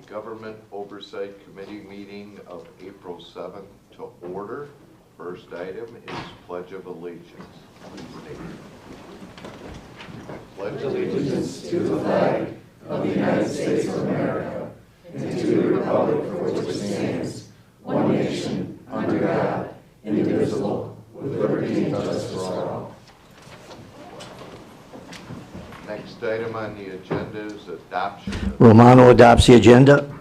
Government Oversight Committee meeting of April 7th to order. First item is Pledge of Allegiance. Please stand. I pledge allegiance to the flag of the United States of America and to the republic for which it stands, one nation, under God, indivisible, with liberty and justice for all. Next item on the agenda is adoption. Romano adopts the agenda.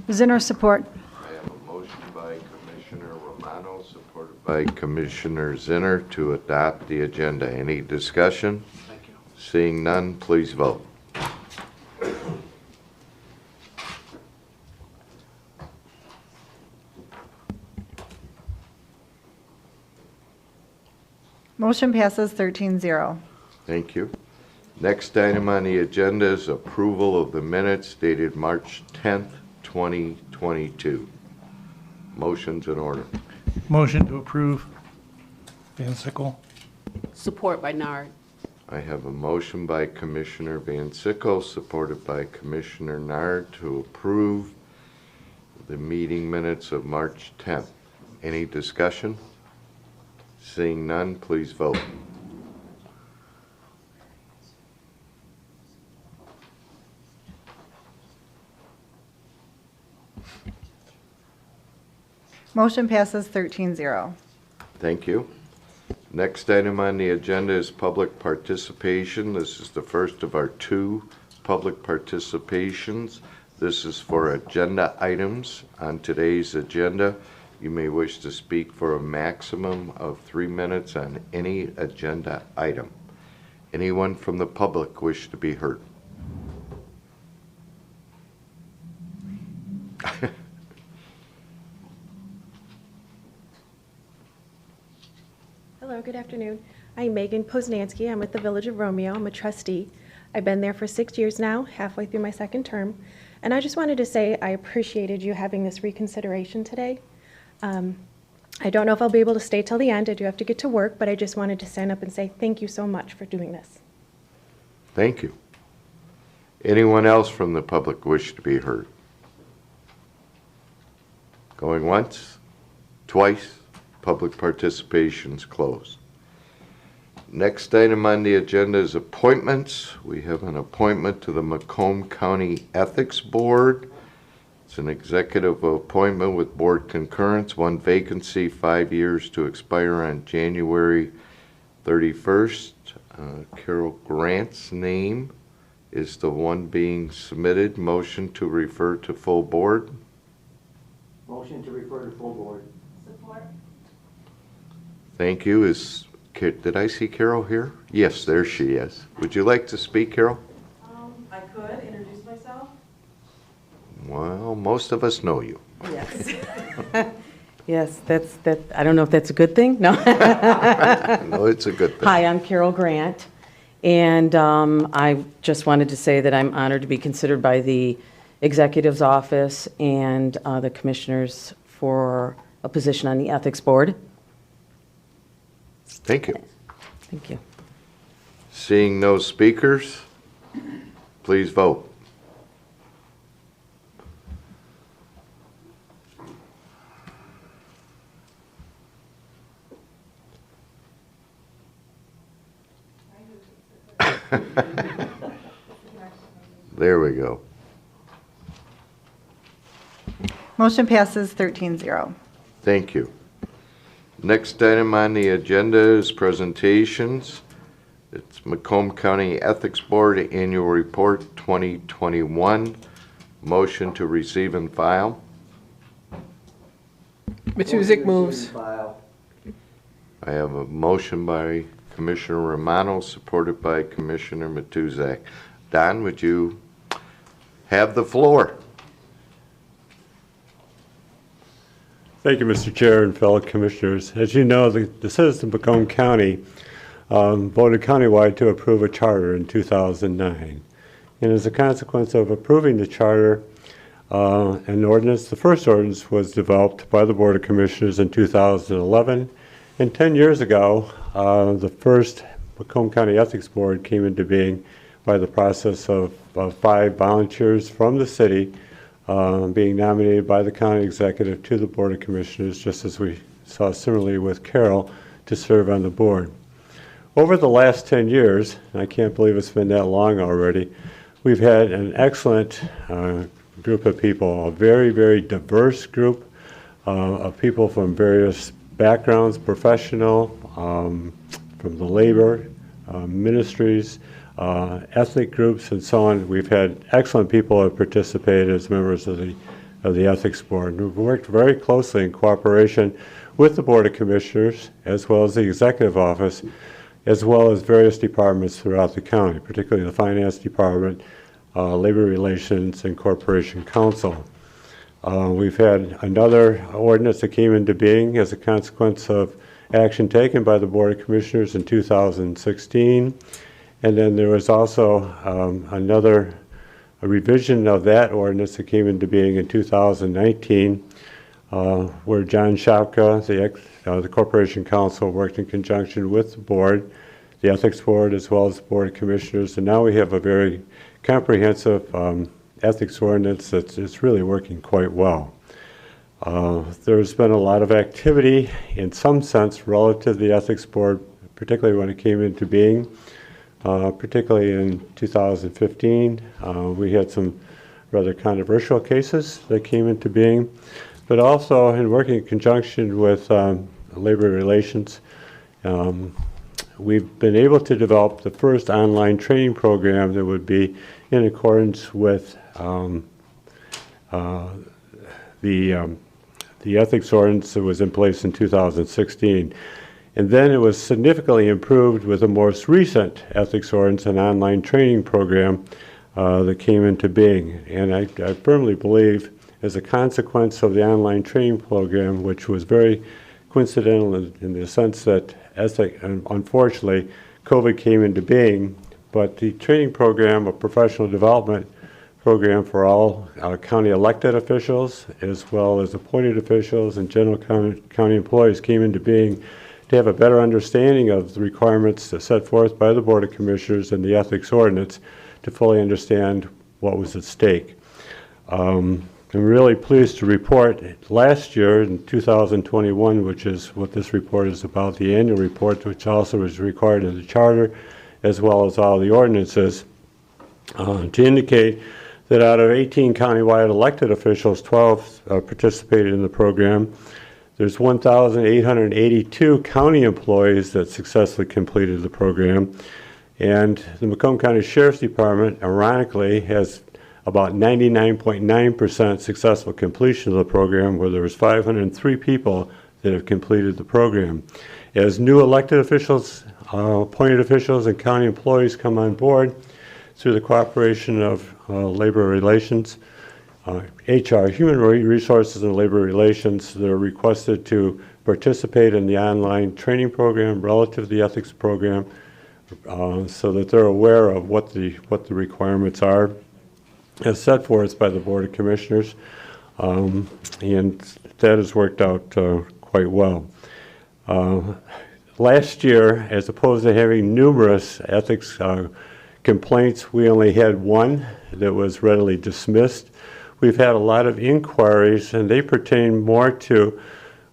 Zinner support. I have a motion by Commissioner Romano, supported by Commissioner Zinner to adopt the agenda. Any discussion? Thank you. Seeing none, please vote. Motion passes 13-0. Thank you. Next item on the agenda is approval of the minutes dated March 10th, 2022. Motion's in order. Motion to approve. Van Sickle. Support by Nard. I have a motion by Commissioner Van Sickle, supported by Commissioner Nard, to approve the meeting minutes of March 10th. Any discussion? Seeing none, please vote. Motion passes 13-0. Thank you. Next item on the agenda is public participation. This is the first of our two public participations. This is for agenda items on today's agenda. You may wish to speak for a maximum of 3 minutes on any agenda item. Anyone from the public wish to be heard? Hello, good afternoon. I'm Megan Poznansky. I'm with the Village of Romeo. I'm a trustee. I've been there for 6 years now, halfway through my second term. And I just wanted to say I appreciated you having this reconsideration today. I don't know if I'll be able to stay till the end. I do have to get to work, but I just wanted to stand up and say thank you so much for doing this. Thank you. Anyone else from the public wish to be heard? Going once, twice, public participation's closed. Next item on the agenda is appointments. We have an appointment to the Macomb County Ethics Board. It's an executive appointment with board concurrence, one vacancy, 5 years to expire on January 31st. Carol Grant's name is the one being submitted. Motion to refer to full board. Motion to refer to full board. Support. Thank you. Did I see Carol here? Yes, there she is. Would you like to speak, Carol? I could introduce myself. Well, most of us know you. Yes. Yes, that. I don't know if that's a good thing. No. No, it's a good thing. Hi, I'm Carol Grant, and I just wanted to say that I'm honored to be considered by the Executive's Office and the Commissioners for a position on the Ethics Board. Thank you. Thank you. Seeing no speakers, please vote. There we go. Motion passes 13-0. Thank you. Next item on the agenda is presentations. It's Macomb County Ethics Board Annual Report 2021. Motion to receive and file. Matusik moves. I have a motion by Commissioner Romano, supported by Commissioner Matuzak. Don, would you have the floor? Thank you, Mr. Chair and fellow commissioners. As you know, the citizens of Macomb County voted countywide to approve a charter in 2009. And as a consequence of approving the charter, an ordinance, the first ordinance was developed by the Board of Commissioners in 2011. And 10 years ago, the first Macomb County Ethics Board came into being by the process of 5 volunteers from the city being nominated by the county executive to the Board of Commissioners, just as we saw similarly with Carol, to serve on the board. Over the last 10 years, and I can't believe it's been that long already, we've had an excellent group of people, a very, very diverse group of people from various backgrounds, professional, from the labor, ministries, ethnic groups, and so on. We've had excellent people who have participated as members of the Ethics Board. And we've worked very closely in cooperation with the Board of Commissioners, as well as the Executive Office, as well as various departments throughout the county, particularly the Finance Department, Labor Relations, and Corporation Counsel. We've had another ordinance that came into being as a consequence of action taken by the Board of Commissioners in 2016. And then there was also another revision of that ordinance that came into being in 2019, where John Shapka, the Corporation Counsel, worked in conjunction with the board, the Ethics Board, as well as the Board of Commissioners. And now we have a very comprehensive ethics ordinance that's really working quite well. There's been a lot of activity in some sense relative to the Ethics Board, particularly when it came into being. Particularly in 2015, we had some rather controversial cases that came into being, but also in working in conjunction with Labor Relations, we've been able to develop the first online training program that would be in accordance with the ethics ordinance that was in place in 2016. And then it was significantly improved with the most recent ethics ordinance and online training program that came into being. And I firmly believe, as a consequence of the online training program, which was very coincidental in the sense that, unfortunately, COVID came into being, but the training program, a professional development program for all county elected officials, as well as appointed officials and general county employees, came into being to have a better understanding of the requirements set forth by the Board of Commissioners and the ethics ordinance to fully understand what was at stake. I'm really pleased to report last year in 2021, which is what this report is about, the annual report, which also is required in the charter, as well as all the ordinances, to indicate that out of 18 countywide elected officials, 12 participated in the program. There's 1,882 county employees that successfully completed the program. And the Macomb County Sheriff's Department, ironically, has about 99.9% successful completion of the program, where there was 503 people that have completed the program. As new elected officials, appointed officials, and county employees come on board through the cooperation of Labor Relations, HR, Human Resources and Labor Relations, they're requested to participate in the online training program relative to the ethics program, so that they're aware of what the requirements are as set forth by the Board of Commissioners, and that has worked out quite well. Last year, as opposed to having numerous ethics complaints, we only had one that was readily dismissed. We've had a lot of inquiries, and they pertain more to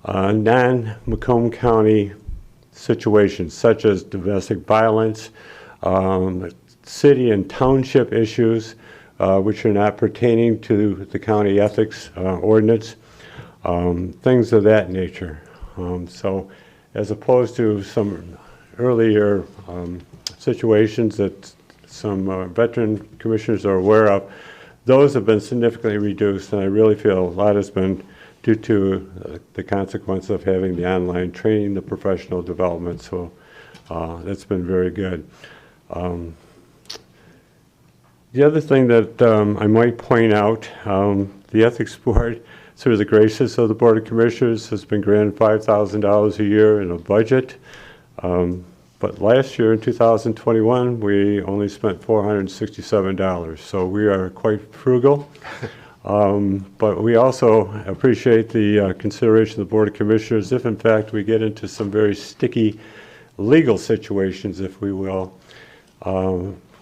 non-Macomb County situations, such as domestic violence, city and township issues, which are not pertaining to the county ethics ordinance, things of that nature. So as opposed to some earlier situations that some veteran commissioners are aware of, those have been significantly reduced, and I really feel a lot has been due to the consequence of having the online training, the professional development, so that's been very good. The other thing that I might point out, the Ethics Board, through the graces of the Board of Commissioners, has been granted $5,000 a year in a budget. But last year, in 2021, we only spent $467, so we are quite frugal. But we also appreciate the consideration of the Board of Commissioners if, in fact, we get into some very sticky legal situations, if we will.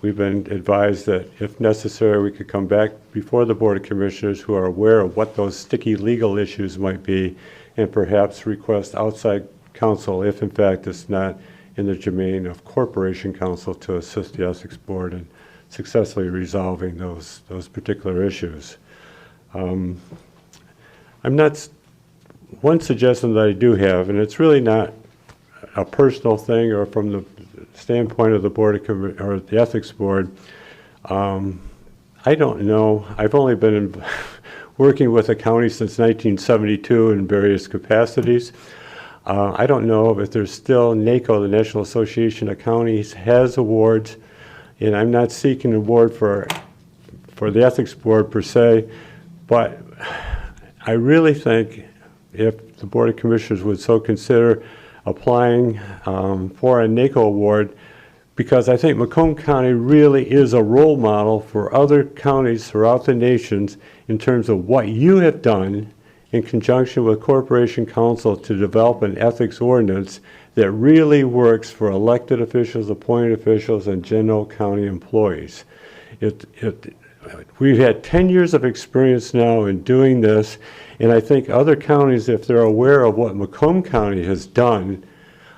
we've been advised that if necessary, we could come back before the Board of Commissioners who are aware of what those sticky legal issues might be, and perhaps request outside counsel if in fact it's not in the germane of corporation counsel to assist the Ethics Board in successfully resolving those particular issues. I'm not, one suggestion that I do have, and it's really not a personal thing or from the standpoint of the Board of or the Ethics Board, I don't know. I've only been working with the county since 1972 in various capacities. I don't know if there's still NACO, the National Association of Counties, has awards, and I'm not seeking an award for the Ethics Board per se, but I really think if the Board of Commissioners would so consider applying for a NACO award, because I think Macomb County really is a role model for other counties throughout the nations in terms of what you have done in conjunction with Corporation Counsel to develop an ethics ordinance that really works for elected officials, appointed officials, and general county employees. We've had 10 years of experience now in doing this, and I think other counties, if they're aware of what Macomb County has done,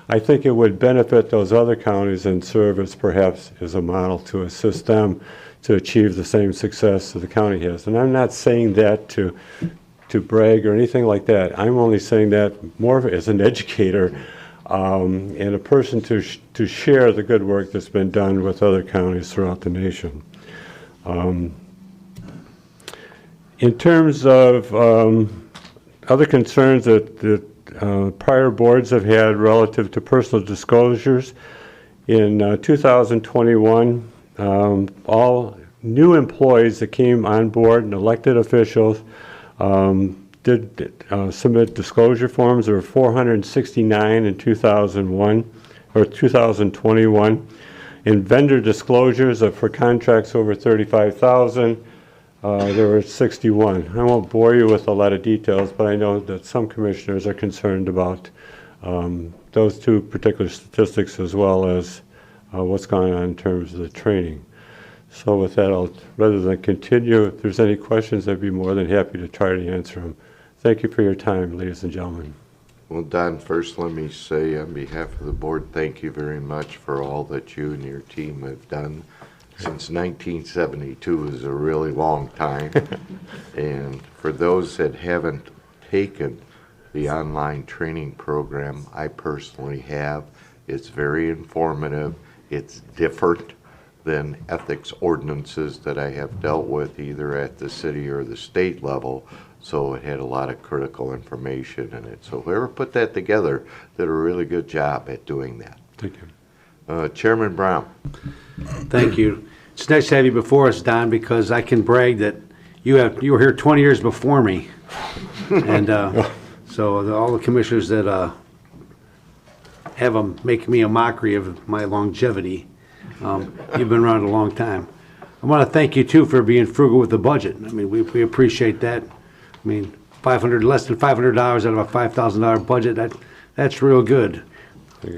I think it would benefit those other counties and serve as perhaps as a model to assist them to achieve the same success that the county has. And I'm not saying that to brag or anything like that. I'm only saying that more as an educator and a person to share the good work that's been done with other counties throughout the nation. In terms of other concerns that prior boards have had relative to personal disclosures, in 2021, all new employees that came on board and elected officials did submit disclosure forms. There were 469 in 2001 or 2021. In vendor disclosures for contracts over 35,000, there were 61. I won't bore you with a lot of details, but I know that some commissioners are concerned about those two particular statistics as well as what's going on in terms of the training. So with that, rather than continue, if there's any questions, I'd be more than happy to try to answer them. Thank you for your time, ladies and gentlemen. Well, Don, first let me say on behalf of the board, thank you very much for all that you and your team have done. Since 1972 is a really long time. And for those that haven't taken the online training program, I personally have. It's very informative. It's different than ethics ordinances that I have dealt with either at the city or the state level. So it had a lot of critical information in it. So whoever put that together did a really good job at doing that. Thank you. Chairman Brown. Thank you. It's nice to have you before us, Don, because I can brag that you were here 20 years before me. And so all the commissioners that have them make me a mockery of my longevity, you've been around a long time. I want to thank you, too, for being frugal with the budget. I mean, we appreciate that. I mean, less than $500 out of a $5,000 budget, that's real good.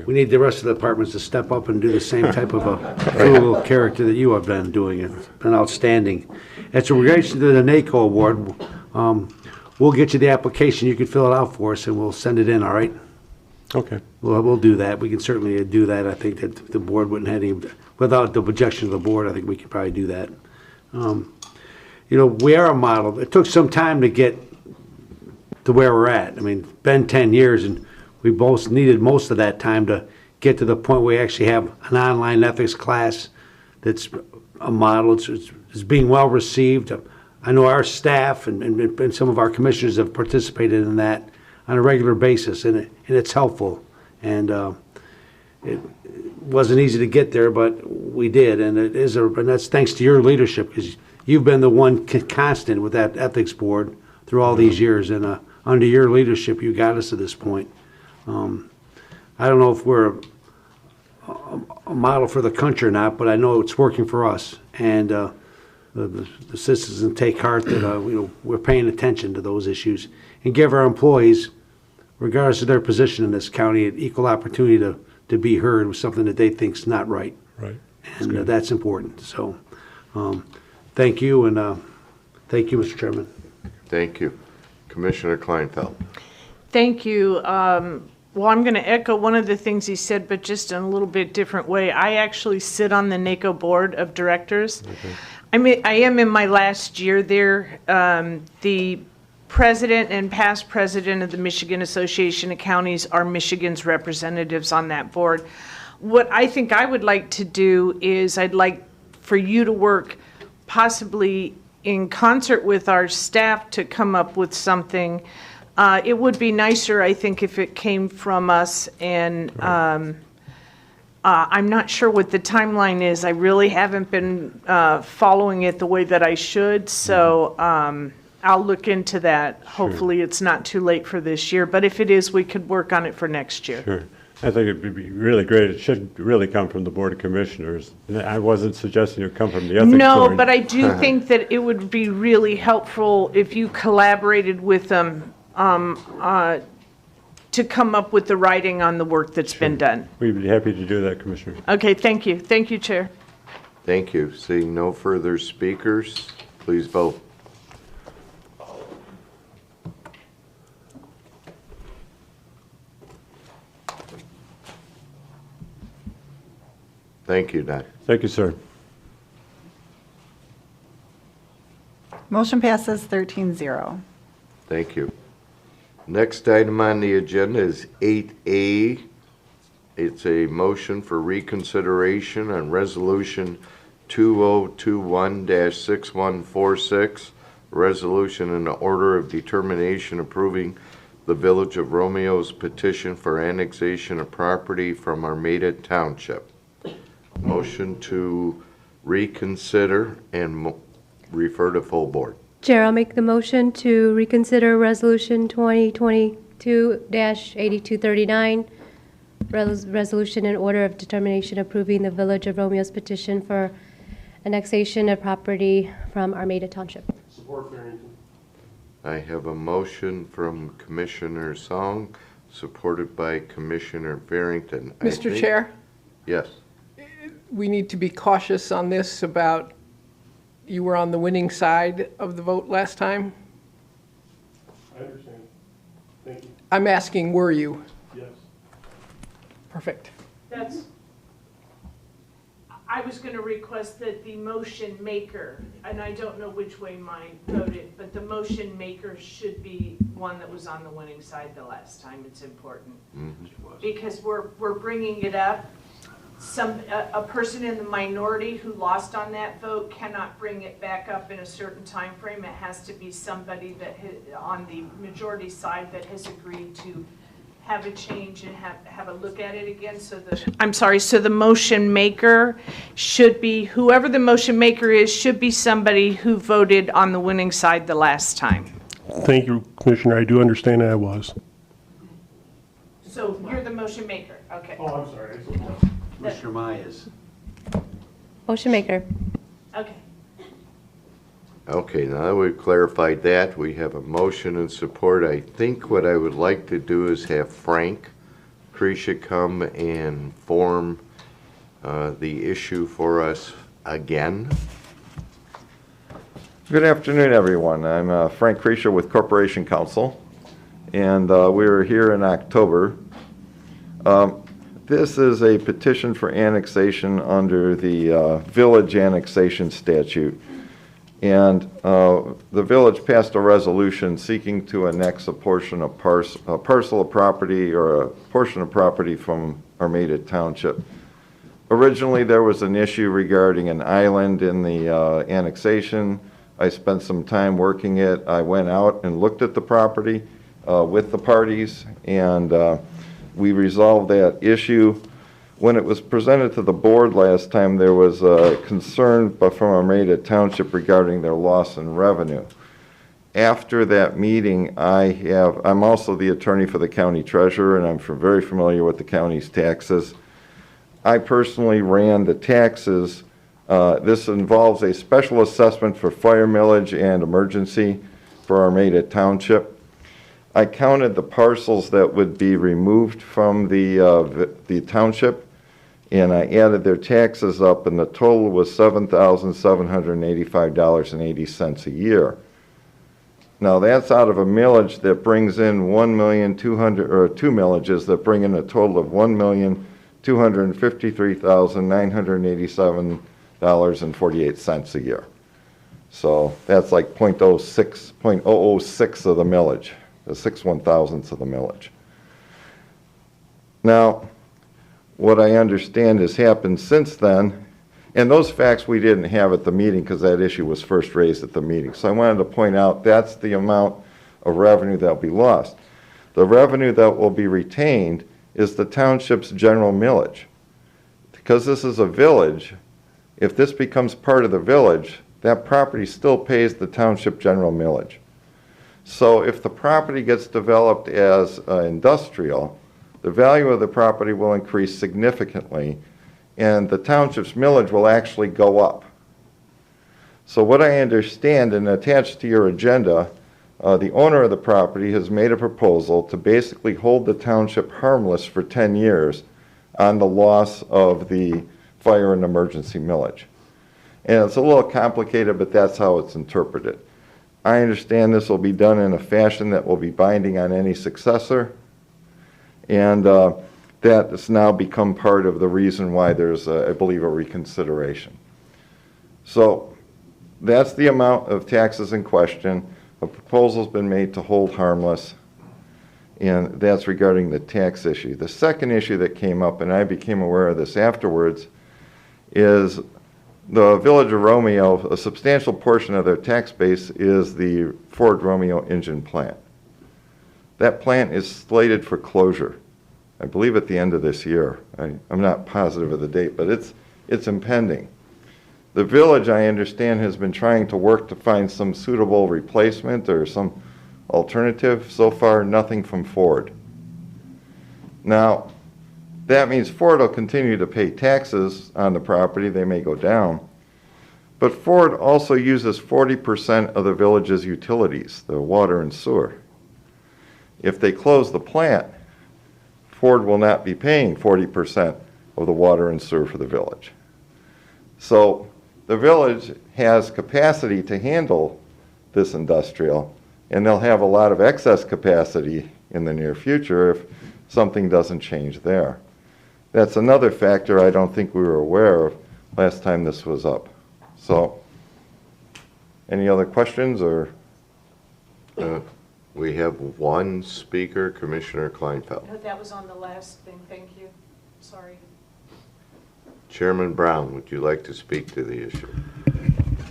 We need the rest of the departments to step up and do the same type of a frugal character that you have been doing. It's been outstanding. As it relates to the NACO award, we'll get you the application. You can fill it out for us, and we'll send it in, all right? Okay. We'll do that. We can certainly do that. I think that the board wouldn't have any, without the objection of the board, I think we could probably do that. You know, we are a model. It took some time to get to where we're at. I mean, it's been 10 years, and we both needed most of that time to get to the point where we actually have an online ethics class that's a model. It's being well received. I know our staff and some of our commissioners have participated in that on a regular basis, and it's helpful. And it wasn't easy to get there, but we did, and and that's thanks to your leadership, because you've been the one constant with that ethics board through all these years, and under your leadership, you got us to this point. I don't know if we're a model for the country or not, but I know it's working for us, and the citizens take heart that we're paying attention to those issues, and give our employees, regardless of their position in this county, an equal opportunity to be heard with something that they think's not right. Right. and that's important. So, thank you, and thank you, Mr. Chairman. Thank you. Commissioner Kleinfeld. Thank you. Well, I'm going to echo one of the things he said, but just in a little bit different way. I actually sit on the NACO Board of Directors. I am in my last year there. The president and past president of the Michigan Association of Counties are Michigan's representatives on that board. What I think I would like to do is I'd like for you to work possibly in concert with our staff to come up with something. It would be nicer, I think, if it came from us, and I'm not sure what the timeline is. I really haven't been following it the way that I should, so I'll look into that. Hopefully it's not too late for this year, but if it is, we could work on it for next year. Sure. I think it'd be really great. It should really come from the Board of Commissioners. And I wasn't suggesting it come from the Ethics Board. No, but I do think that it would be really helpful if you collaborated with them to come up with the writing on the work that's been done. We'd be happy to do that, Commissioner. Okay, thank you. Thank you, Chair. Thank you. Seeing no further speakers, please vote. Thank you, Don. Thank you, sir. Motion passes 13-0. Thank you. Next item on the agenda is 8A. It's a motion for reconsideration on Resolution 2021-6146, resolution in the order of determination approving the Village of Romeo's petition for annexation of property from Armada Township. Motion to reconsider and refer to full board. Chair, I'll make the motion to reconsider Resolution 2022-8239, resolution in order of determination approving the Village of Romeo's petition for annexation of property from Armada Township. Support, Farrington. I have a motion from Commissioner Song, supported by Commissioner Barrington. Mr. Chair, Yes. we need to be cautious on this about, you were on the winning side of the vote last time. I understand. Thank you. I'm asking, were you? Yes. Perfect. I was going to request that the motion maker, and I don't know which way mine voted, but the motion maker should be one that was on the winning side the last time. It's important. Because we're bringing it up. A person in the minority who lost on that vote cannot bring it back up in a certain time frame. It has to be somebody that on the majority side that has agreed to have a change and have a look at it again. So the motion maker should be, whoever the motion maker is, should be somebody who voted on the winning side the last time. Thank you, Commissioner. I do understand I was. So you're the motion maker, okay. Oh, I'm sorry. Commissioner Myers. Motion maker. Okay. Okay, now that we've clarified that, we have a motion and support. I think what I would like to do is have Frank Creasha come and form the issue for us again. Good afternoon, everyone. I'm Frank Creasha with Corporation Counsel, and we were here in October. This is a petition for annexation under the village annexation statute. And the village passed a resolution seeking to annex a portion of a parcel of property or a portion of property from Armada Township. Originally, there was an issue regarding an island in the annexation. I spent some time working it. I went out and looked at the property with the parties, and we resolved that issue. When it was presented to the board last time, there was a concern from Armada Township regarding their loss in revenue. After that meeting, I'm also the attorney for the county treasurer, and I'm very familiar with the county's taxes. I personally ran the taxes. This involves a special assessment for fire millage and emergency for Armada Township. I counted the parcels that would be removed from the township, and I added their taxes up, and the total was $7,785.80 a year. Now, that's out of a millage that brings in $1,200,000, or two millages that bring in a total of $1,253,987.48 a year. So that's like 0.006 of the millage, the 6/1000ths of the millage. Now, what I understand has happened since then, and those facts we didn't have at the meeting because that issue was first raised at the meeting. So I wanted to point out that's the amount of revenue that will be lost. The revenue that will be retained is the township's general millage. Because this is a village, if this becomes part of the village, that property still pays the township general millage. So if the property gets developed as industrial, the value of the property will increase significantly, and the township's millage will actually go up. So what I understand, and attached to your agenda, the owner of the property has made a proposal to basically hold the township harmless for 10 years on the loss of the fire and emergency millage. And it's a little complicated, but that's how it's interpreted. I understand this will be done in a fashion that will be binding on any successor, and that has now become part of the reason why there's, I believe, a reconsideration. So that's the amount of taxes in question. A proposal's been made to hold harmless, and that's regarding the tax issue. The second issue that came up, and I became aware of this afterwards, is the Village of Romeo, a substantial portion of their tax base is the Ford Romeo engine plant. That plant is slated for closure, I believe at the end of this year. I'm not positive of the date, but it's impending. The village, I understand, has been trying to work to find some suitable replacement or some alternative. So far, nothing from Ford. Now, that means Ford will continue to pay taxes on the property. They may go down. But Ford also uses 40% of the village's utilities, the water and sewer. If they close the plant, Ford will not be paying 40% of the water and sewer for the village. So the village has capacity to handle this industrial, and they'll have a lot of excess capacity in the near future if something doesn't change there. That's another factor I don't think we were aware of last time this was up. So, any other questions, or? We have one speaker, Commissioner Kleinfeld. No, that was on the last thing, thank you. Sorry. Chairman Brown, would you like to speak to the issue?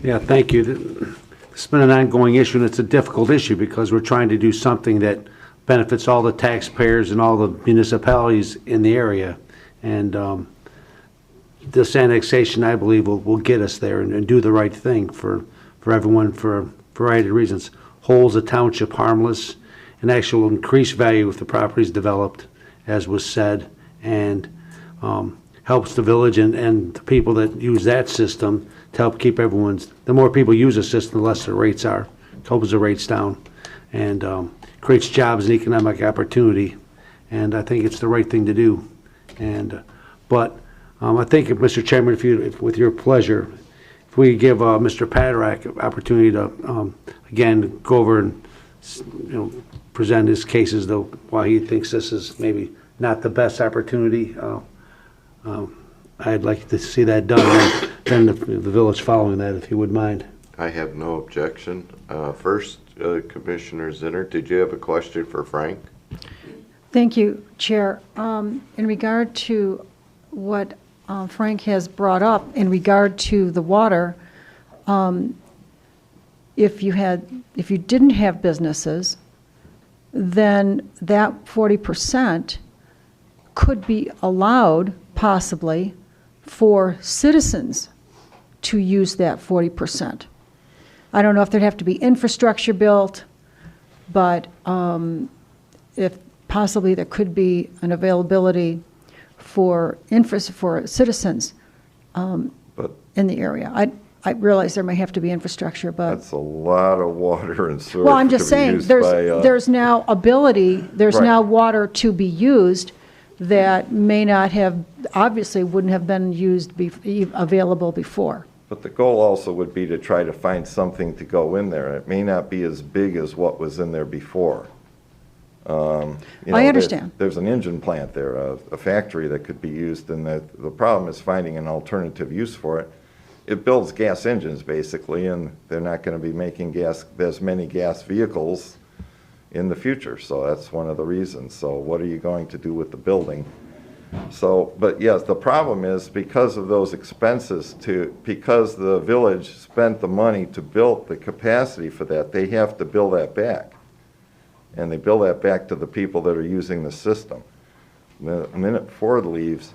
Yeah, thank you. It's been an ongoing issue, and it's a difficult issue because we're trying to do something that benefits all the taxpayers and all the municipalities in the area. And this annexation, I believe, will get us there and do the right thing for everyone for a variety of reasons. Holds the township harmless, and actually will increase value if the property is developed, as was said, and helps the village and the people that use that system to help keep everyone's, the more people use the system, the less the rates are. Holds the rates down, and creates jobs and economic opportunity, and I think it's the right thing to do. And but I think, if, Mr. Chairman, if with your pleasure, if we give Mr. Paderak an opportunity to again go over and present his cases, though, why he thinks this is maybe not the best opportunity. I'd like to see that done, and then the village following that, if you would mind. I have no objection. First, Commissioner Zinner, did you have a question for Frank? Thank you, Chair. In regard to what Frank has brought up in regard to the water, if you didn't have businesses, then that 40% could be allowed possibly for citizens to use that 40%. I don't know if there'd have to be infrastructure built, but if possibly there could be an availability for citizens in the area. I realize there may have to be infrastructure, but That's a lot of water and sewer. well, I'm just to be saying used there's by, there's now ability, there's Right. now water to be used that may not have, obviously wouldn't have been available before. But the goal also would be to try to find something to go in there. It may not be as big as what was in there before. I understand. There's an engine plant there, a factory that could be used, and the problem is finding an alternative use for it. It builds gas engines, basically, and they're not going to be making as many gas vehicles in the future, so that's one of the reasons. So what are you going to do with the building? So, but yes, the problem is because of those expenses because the village spent the money to build the capacity for that, they have to bill that back. And they bill that back to the people that are using the system. The minute Ford leaves,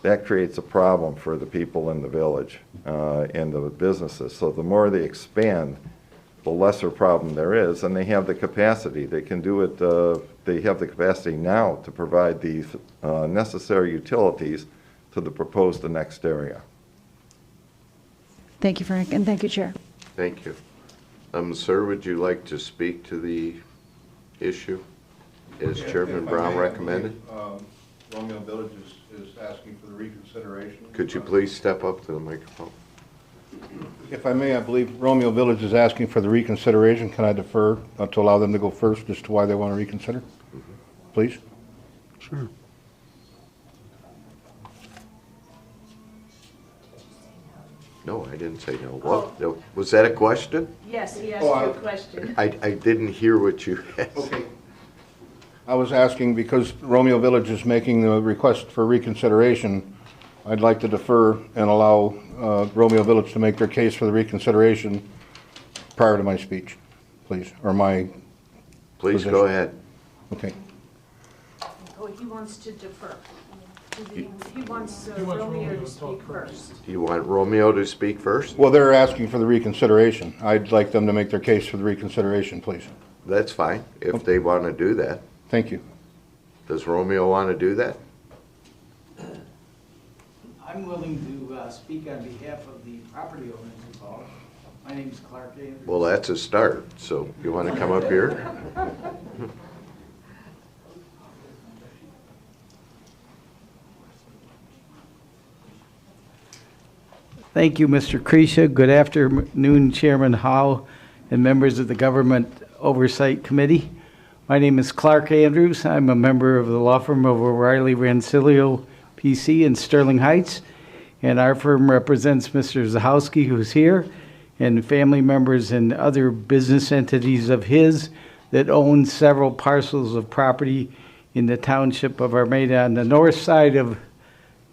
that creates a problem for the people in the village and the businesses. So the more they expand, the lesser problem there is, and they have the capacity. They can do it, they have the capacity now to provide the necessary utilities to the proposed annexed area. Thank you, Frank, and thank you, Chair. Thank you. Sir, would you like to speak to the issue as Chairman Brown recommended? Romeo Village is asking for the reconsideration. Could you please step up to the microphone? If I may, I believe Romeo Village is asking for the reconsideration. Can I defer to allow them to go first as to why they want to reconsider? Please? Sure. No, I didn't say no. What? No. Was that a question? Yes, he asked you a question. I didn't hear what you asked. Okay. I was asking because Romeo Village is making the request for reconsideration. I'd like to defer and allow Romeo Village to make their case for the reconsideration prior to my speech, please, or my Please position. go ahead. Okay. Oh, he wants to defer. He wants Romeo to speak first. Do you want Romeo to speak first? Well, they're asking for the reconsideration. I'd like them to make their case for the reconsideration, please. That's fine, if they want to do that. Thank you. Does Romeo want to do that? I'm willing to speak on behalf of the property owners involved. My name is Clark Andrews. Well, that's a start, so you want to come up here? Thank you, Mr. Creasha. Good afternoon, Chairman Howe and members of the Government Oversight Committee. My name is Clark Andrews. I'm a member of the law firm of O'Reilly Rancilio PC in Sterling Heights, and our firm represents Mr. Zahowski, who's here, and family members and other business entities of his that own several parcels of property in the township of Armada on the north side of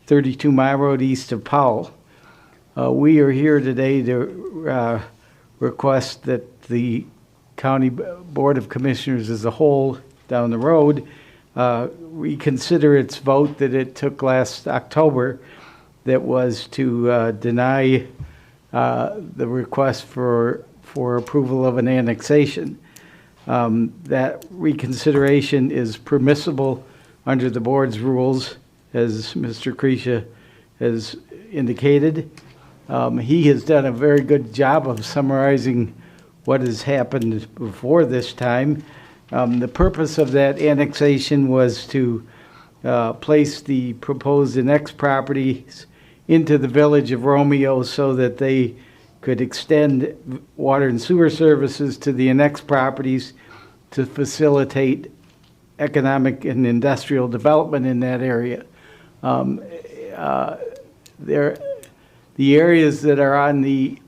32 Mile Road east of Powell. We are here today to request that the County Board of Commissioners as a whole down the road reconsider its vote that it took last October that was to deny the request for approval of an annexation. That reconsideration is permissible under the board's rules, as Mr. Creasha has indicated. He has done a very good job of summarizing what has happened before this time. The purpose of that annexation was to place the proposed annexed properties into the village of Romeo so that they could extend water and sewer services to the annexed properties to facilitate economic and industrial development in that area. The areas that are on the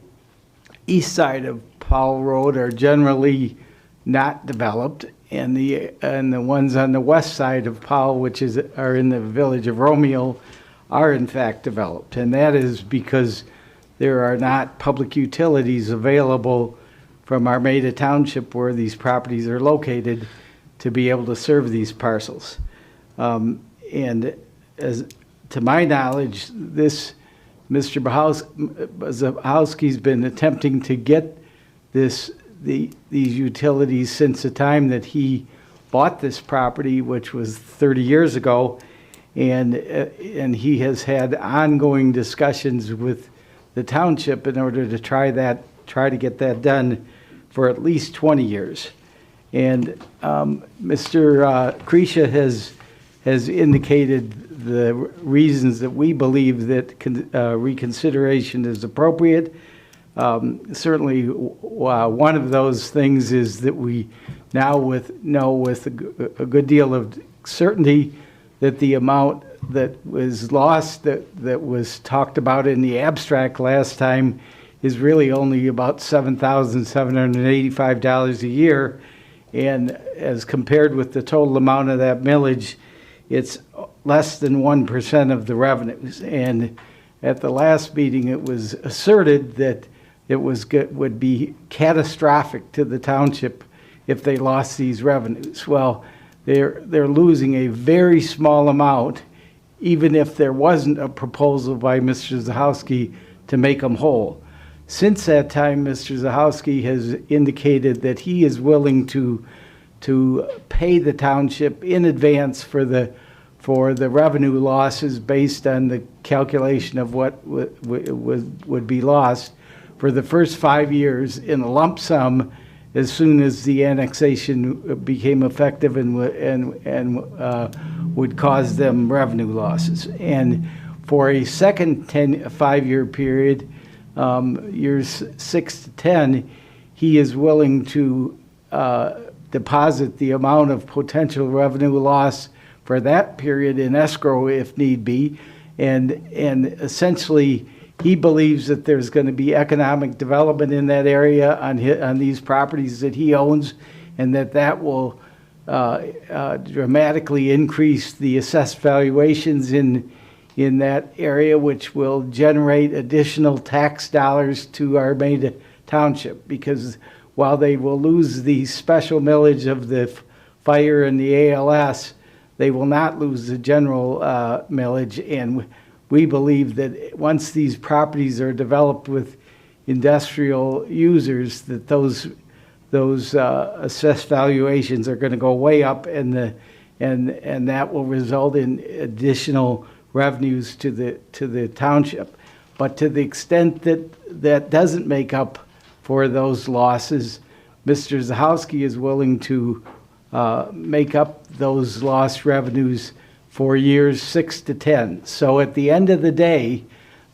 east side of Powell Road are generally not developed, and the ones on the west side of Powell, which are in the village of Romeo, are in fact developed. And that is because there are not public utilities available from Armada Township, where these properties are located, to be able to serve these parcels. And as to my knowledge, this Mr. Zahowski's been attempting to get these utilities since the time that he bought this property, which was 30 years ago, and he has had ongoing discussions with the township in order to try to get that done for at least 20 years. And Mr. Creasha has has indicated the reasons that we believe that reconsideration is appropriate. Certainly, one of those things is that we now know with a good deal of certainty that the amount that was lost, that was talked about in the abstract last time, is really only about $7,785 a year. And as compared with the total amount of that millage, it's less than 1% of the revenues. And at the last meeting, it was asserted that it would be catastrophic to the township if they lost these revenues. Well, they're losing a very small amount, even if there wasn't a proposal by Mr. Zahowski to make them whole. Since that time, Mr. Zahowski has indicated that he is willing to pay the township in advance for the revenue losses based on the calculation of what would be lost for the first 5 years in a lump sum as soon as the annexation became effective and would cause them revenue losses. And for a second 5-year period, years 6 to 10, he is willing to deposit the amount of potential revenue loss for that period in escrow if need be. And essentially, he believes that there's going to be economic development in that area on these properties that he owns, and that will dramatically increase the assessed valuations in that area, which will generate additional tax dollars to Armada Township. Because while they will lose the special millage of the fire and the ALS, they will not lose the general millage. And we believe that once these properties are developed with industrial users, that those assessed valuations are going to go way up, and that will result in additional revenues to the township. But to the extent that doesn't make up for those losses, Mr. Zahowski is willing to make up those lost revenues for years 6 to 10. So at the end of the day,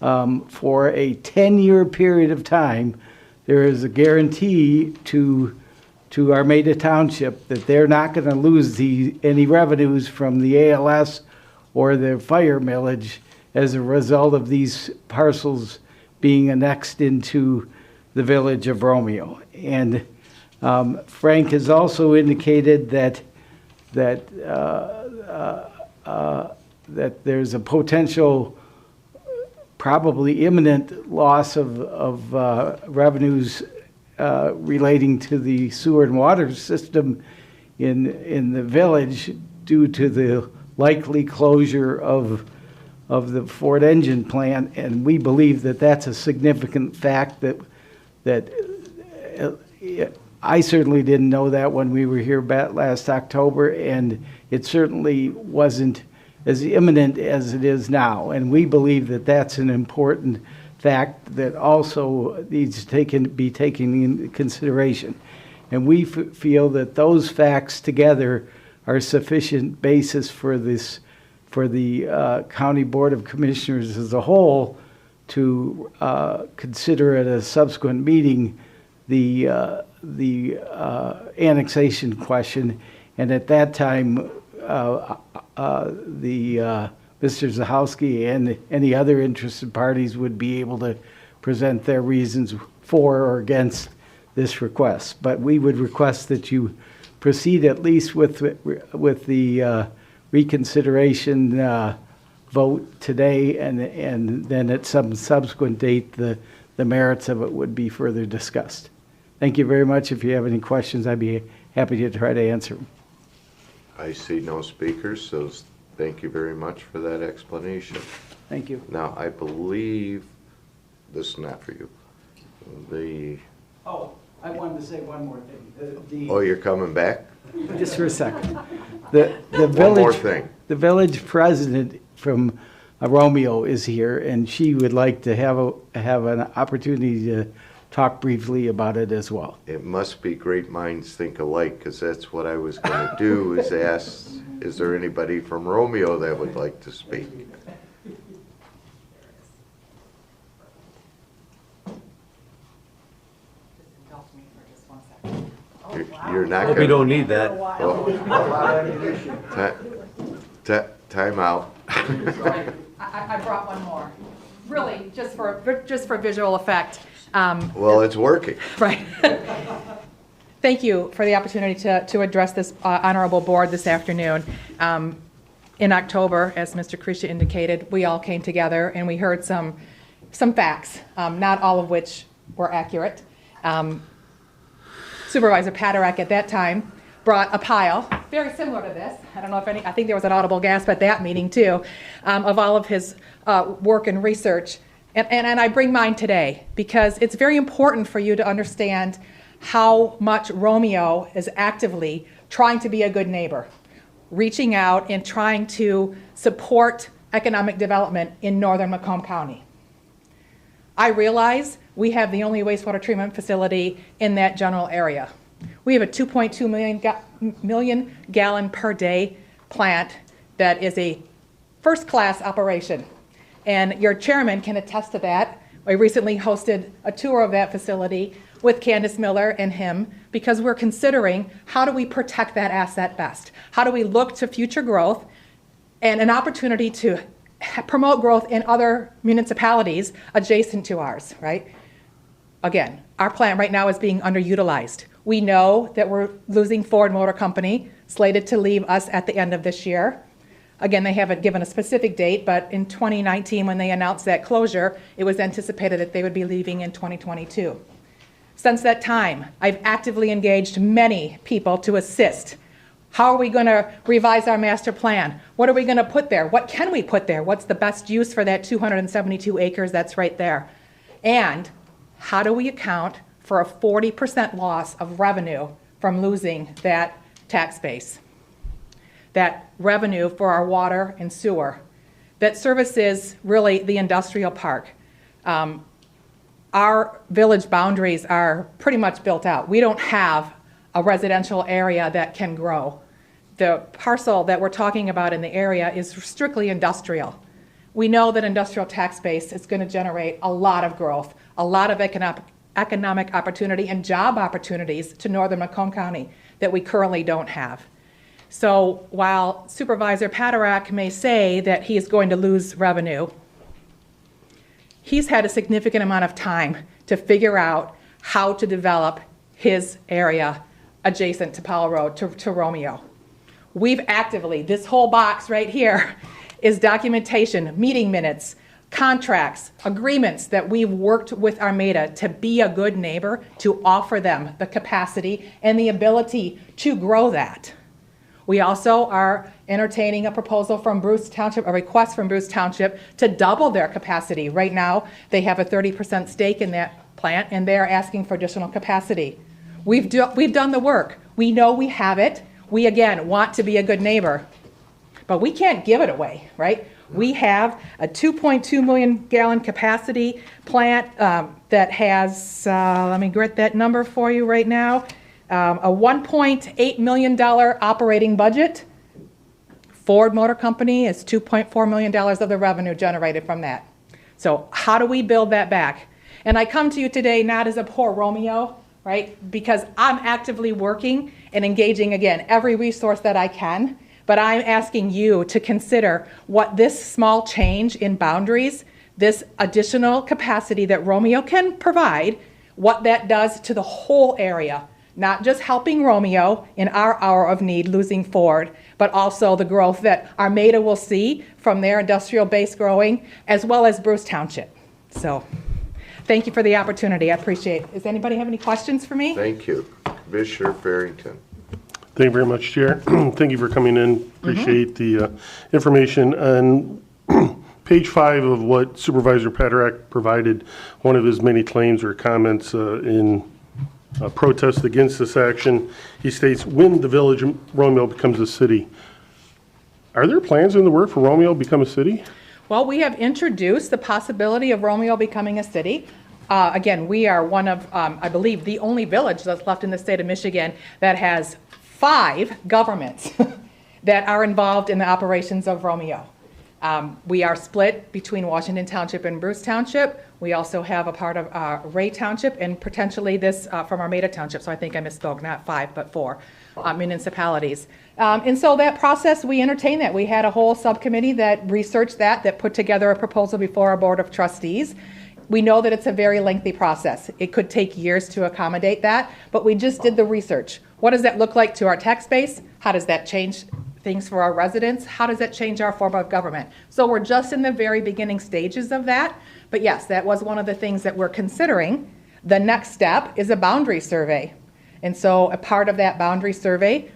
for a 10-year period of time, there is a guarantee to Armada Township that they're not going to lose any revenues from the ALS or the fire millage as a result of these parcels being annexed into the village of Romeo. And Frank has also indicated that there's a potential, probably imminent loss of revenues relating to the sewer and water system in the village due to the likely closure of the Ford engine plant. And we believe that that's a significant fact that I certainly didn't know that when we were here last October, and it certainly wasn't as imminent as it is now. And we believe that that's an important fact that also needs to be taken into consideration. And we feel that those facts together are sufficient basis for the County Board of Commissioners as a whole to consider at a subsequent meeting the annexation question. And at that time, Mr. Zahowski and any other interested parties would be able to present their reasons for or against this request. But we would request that you proceed at least with the reconsideration vote today, and then at some subsequent date, the merits of it would be further discussed. Thank you very much. If you have any questions, I'd be happy to try to answer them. I see no speakers, so thank you very much for that explanation. Thank you. Now, I believe this is not for you. Oh, I wanted to say one more thing. Oh, you're coming back? Just for a second. The One village, more thing. The village president from Romeo is here, and she would like to have an opportunity to talk briefly about it as well. It must be great minds think alike, because that's what I was going to do, is ask Is there anybody from Romeo that would like to speak? You're not We gonna. don't need that. Time out. I brought one more, really, just for visual effect. Well, it's working. Right. Thank you for the opportunity to address this honorable board this afternoon. In October, as Mr. Krisha indicated, we all came together and we heard some facts, not all of which were accurate. Supervisor Paderak at that time brought a pile, very similar to this. I don't know if I think there was an audible gasp at that meeting too, of all of his work and research. And I bring mine today because it's very important for you to understand how much Romeo is actively trying to be a good neighbor, reaching out and trying to support economic development in northern Macomb County. I realize we have the only wastewater treatment facility in that general area. We have a 2.2 million gallon per day plant that is a first-class operation. And your chairman can attest to that. I recently hosted a tour of that facility with Candace Miller and him because we're considering how do we protect that asset best? How do we look to future growth and an opportunity to promote growth in other municipalities adjacent to ours, right? Again, our plant right now is being underutilized. We know that we're losing Ford Motor Company, slated to leave us at the end of this year. Again, they haven't given a specific date, but in 2019, when they announced that closure, it was anticipated that they would be leaving in 2022. Since that time, I've actively engaged many people to assist. How are we going to revise our master plan? What are we going to put there? What can we put there? What's the best use for that 272 acres that's right there? And how do we account for a 40% loss of revenue from losing that tax base? That revenue for our water and sewer that services really the industrial park. Our village boundaries are pretty much built out. We don't have a residential area that can grow. The parcel that we're talking about in the area is strictly industrial. We know that industrial tax base is going to generate a lot of growth, a lot of economic opportunity and job opportunities to northern Macomb County that we currently don't have. So while Supervisor Paderak may say that he is going to lose revenue, he's had a significant amount of time to figure out how to develop his area adjacent to Powell Road, to Romeo. We've actively, this whole box right here is documentation, meeting minutes, contracts, agreements that we've worked with Armada to be a good neighbor, to offer them the capacity and the ability to grow that. We also are entertaining a proposal from Bruce Township, a request from Bruce Township to double their capacity. Right now, they have a 30% stake in that plant, and they're asking for additional capacity. We've done the work. We know we have it. We, again, want to be a good neighbor. But we can't give it away, right? We have a 2.2 million gallon capacity plant that has, let me get that number for you right now, a $1.8 million operating budget. Ford Motor Company is $2.4 million of the revenue generated from that. So how do we build that back? And I come to you today not as a poor Romeo, right? Because I'm actively working and engaging, again, every resource that I can. But I'm asking you to consider what this small change in boundaries, this additional capacity that Romeo can provide, what that does to the whole area. Not just helping Romeo in our hour of need, losing Ford, but also the growth that Armada will see from their industrial base growing, as well as Bruce Township. So, thank you for the opportunity. I appreciate it. Does anybody have any questions for me? Thank you. Commissioner Farrington. Thank you very much, Chair. Thank you for coming in. Appreciate the information. On page 5 of what Supervisor Paderak provided, one of his many claims or comments in protest against this action, he states, when the village of Romeo becomes a city. Are there plans in the work for Romeo to become a city? Well, we have introduced the possibility of Romeo becoming a city. Again, we are one of, I believe, the only village that's left in the state of Michigan that has 5 governments. that are involved in the operations of Romeo. We are split between Washington Township and Bruce Township. We also have a part of Ray Township and potentially this from Armada Township. So I think I misspoke, not 5, but 4 municipalities. And so that process, we entertained that. We had a whole subcommittee that researched that put together a proposal before our Board of Trustees. We know that it's a very lengthy process. It could take years to accommodate that, but we just did the research. What does that look like to our tax base? How does that change things for our residents? How does that change our form of government? So we're just in the very beginning stages of that. But yes, that was one of the things that we're considering. The next step is a boundary survey. And so a part of that boundary survey,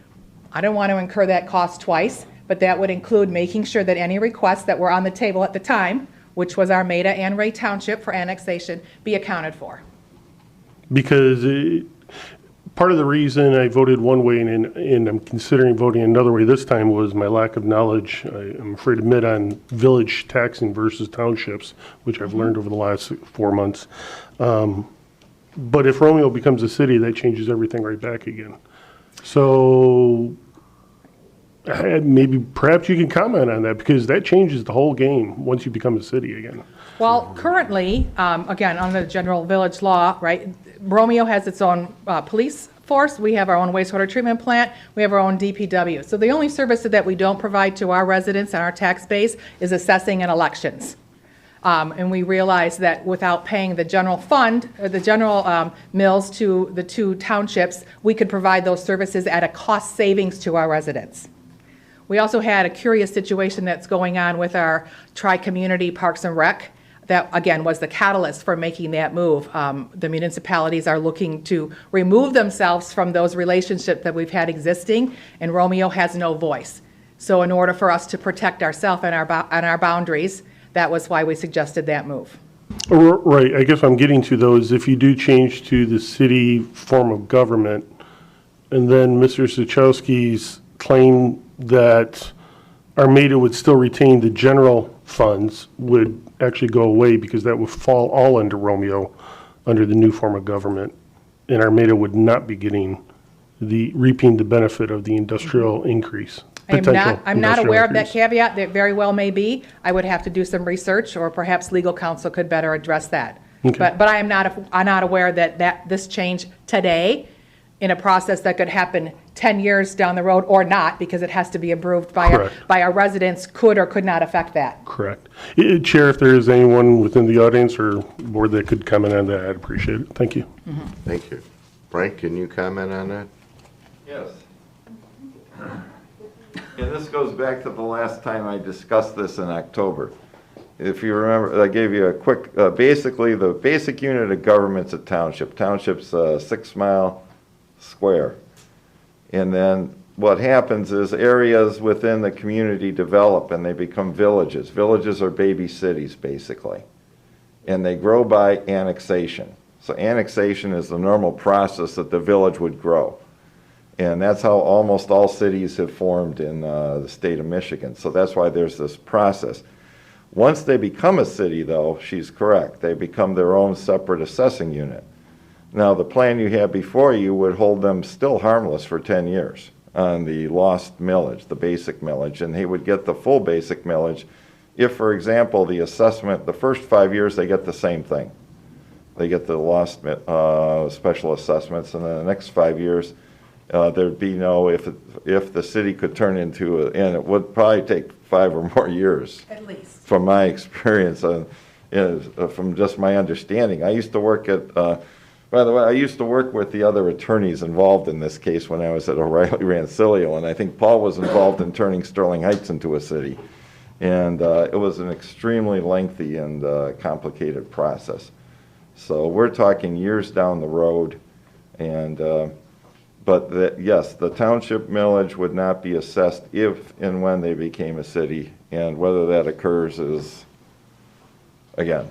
I don't want to incur that cost twice, but that would include making sure that any requests that were on the table at the time, which was Armada and Ray Township for annexation, be accounted for. Because part of the reason I voted one way and I'm considering voting another way this time was my lack of knowledge, I'm afraid to admit, on village taxing versus townships, which I've learned over the last 4 months. But if Romeo becomes a city, that changes everything right back again. So maybe perhaps you can comment on that, because that changes the whole game once you become a city again. Well, currently, again, under the general village law, right, Romeo has its own police force. We have our own wastewater treatment plant. We have our own DPW. So the only service that we don't provide to our residents and our tax base is assessing and elections. And we realize that without paying the general fund, or the general mills to the 2 townships, we could provide those services at a cost savings to our residents. We also had a curious situation that's going on with our tri-community Parks and Rec. That, again, was the catalyst for making that move. The municipalities are looking to remove themselves from those relationships that we've had existing, and Romeo has no voice. So in order for us to protect ourselves and our boundaries, that was why we suggested that move. Right, I guess I'm getting to those. If you do change to the city form of government, and then Mr. Suchowski's claim that Armada would still retain the general funds would actually go away, because that would fall all under Romeo under the new form of government, and Armada would not be reaping the benefit of the industrial increase. I'm not aware of that caveat. That very well may be. I would have to do some research, or perhaps legal counsel could better address that. Okay. But I'm not aware that this change today, in a process that could happen 10 years down the road or not, because it has to be approved by our residents, could or could not affect that. Correct. Chair, if there is anyone within the audience or board that could comment on that, I'd appreciate it. Thank you. Mm-hmm. Thank you. Frank, can you comment on that? Yes. And this goes back to the last time I discussed this in October. If you remember, I gave you a quick, basically the basic unit of government's a township. Township's 6 mile square. And then what happens is areas within the community develop and they become villages. Villages are baby cities, basically. And they grow by annexation. So annexation is the normal process that the village would grow. And that's how almost all cities have formed in the state of Michigan. So that's why there's this process. Once they become a city, though, she's correct. They become their own separate assessing unit. Now, the plan you had before you would hold them still harmless for 10 years on the lost millage, the basic millage, and they would get the full basic millage if, for example, the assessment, the first 5 years, they get the same thing. They get the lost special assessments, and then the next 5 years, there'd be no, if the city could turn into, and it would probably take 5 or more years. At least. From my experience, from just my understanding. I used to work at, by the way, I used to work with the other attorneys involved in this case when I was at O'Reilly Rancilio, and I think Paul was involved in turning Sterling Heights into a city. And it was an extremely lengthy and complicated process. So we're talking years down the road, and but yes, the township millage would not be assessed if and when they became a city, and whether that occurs is, again.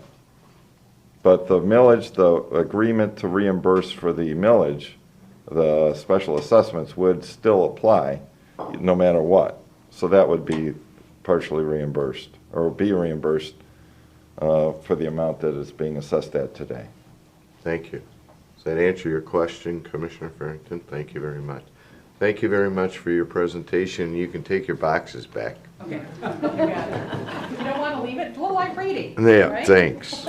But the millage, the agreement to reimburse for the millage, the special assessments would still apply no matter what. So that would be partially reimbursed, or be reimbursed for the amount that is being assessed at today. Thank you. Does that answer your question, Commissioner Farrington? Thank you very much. Thank you very much for your presentation. You can take your boxes back. Okay. You got it. You don't want to leave it? Well, like reading. Yeah, right? thanks.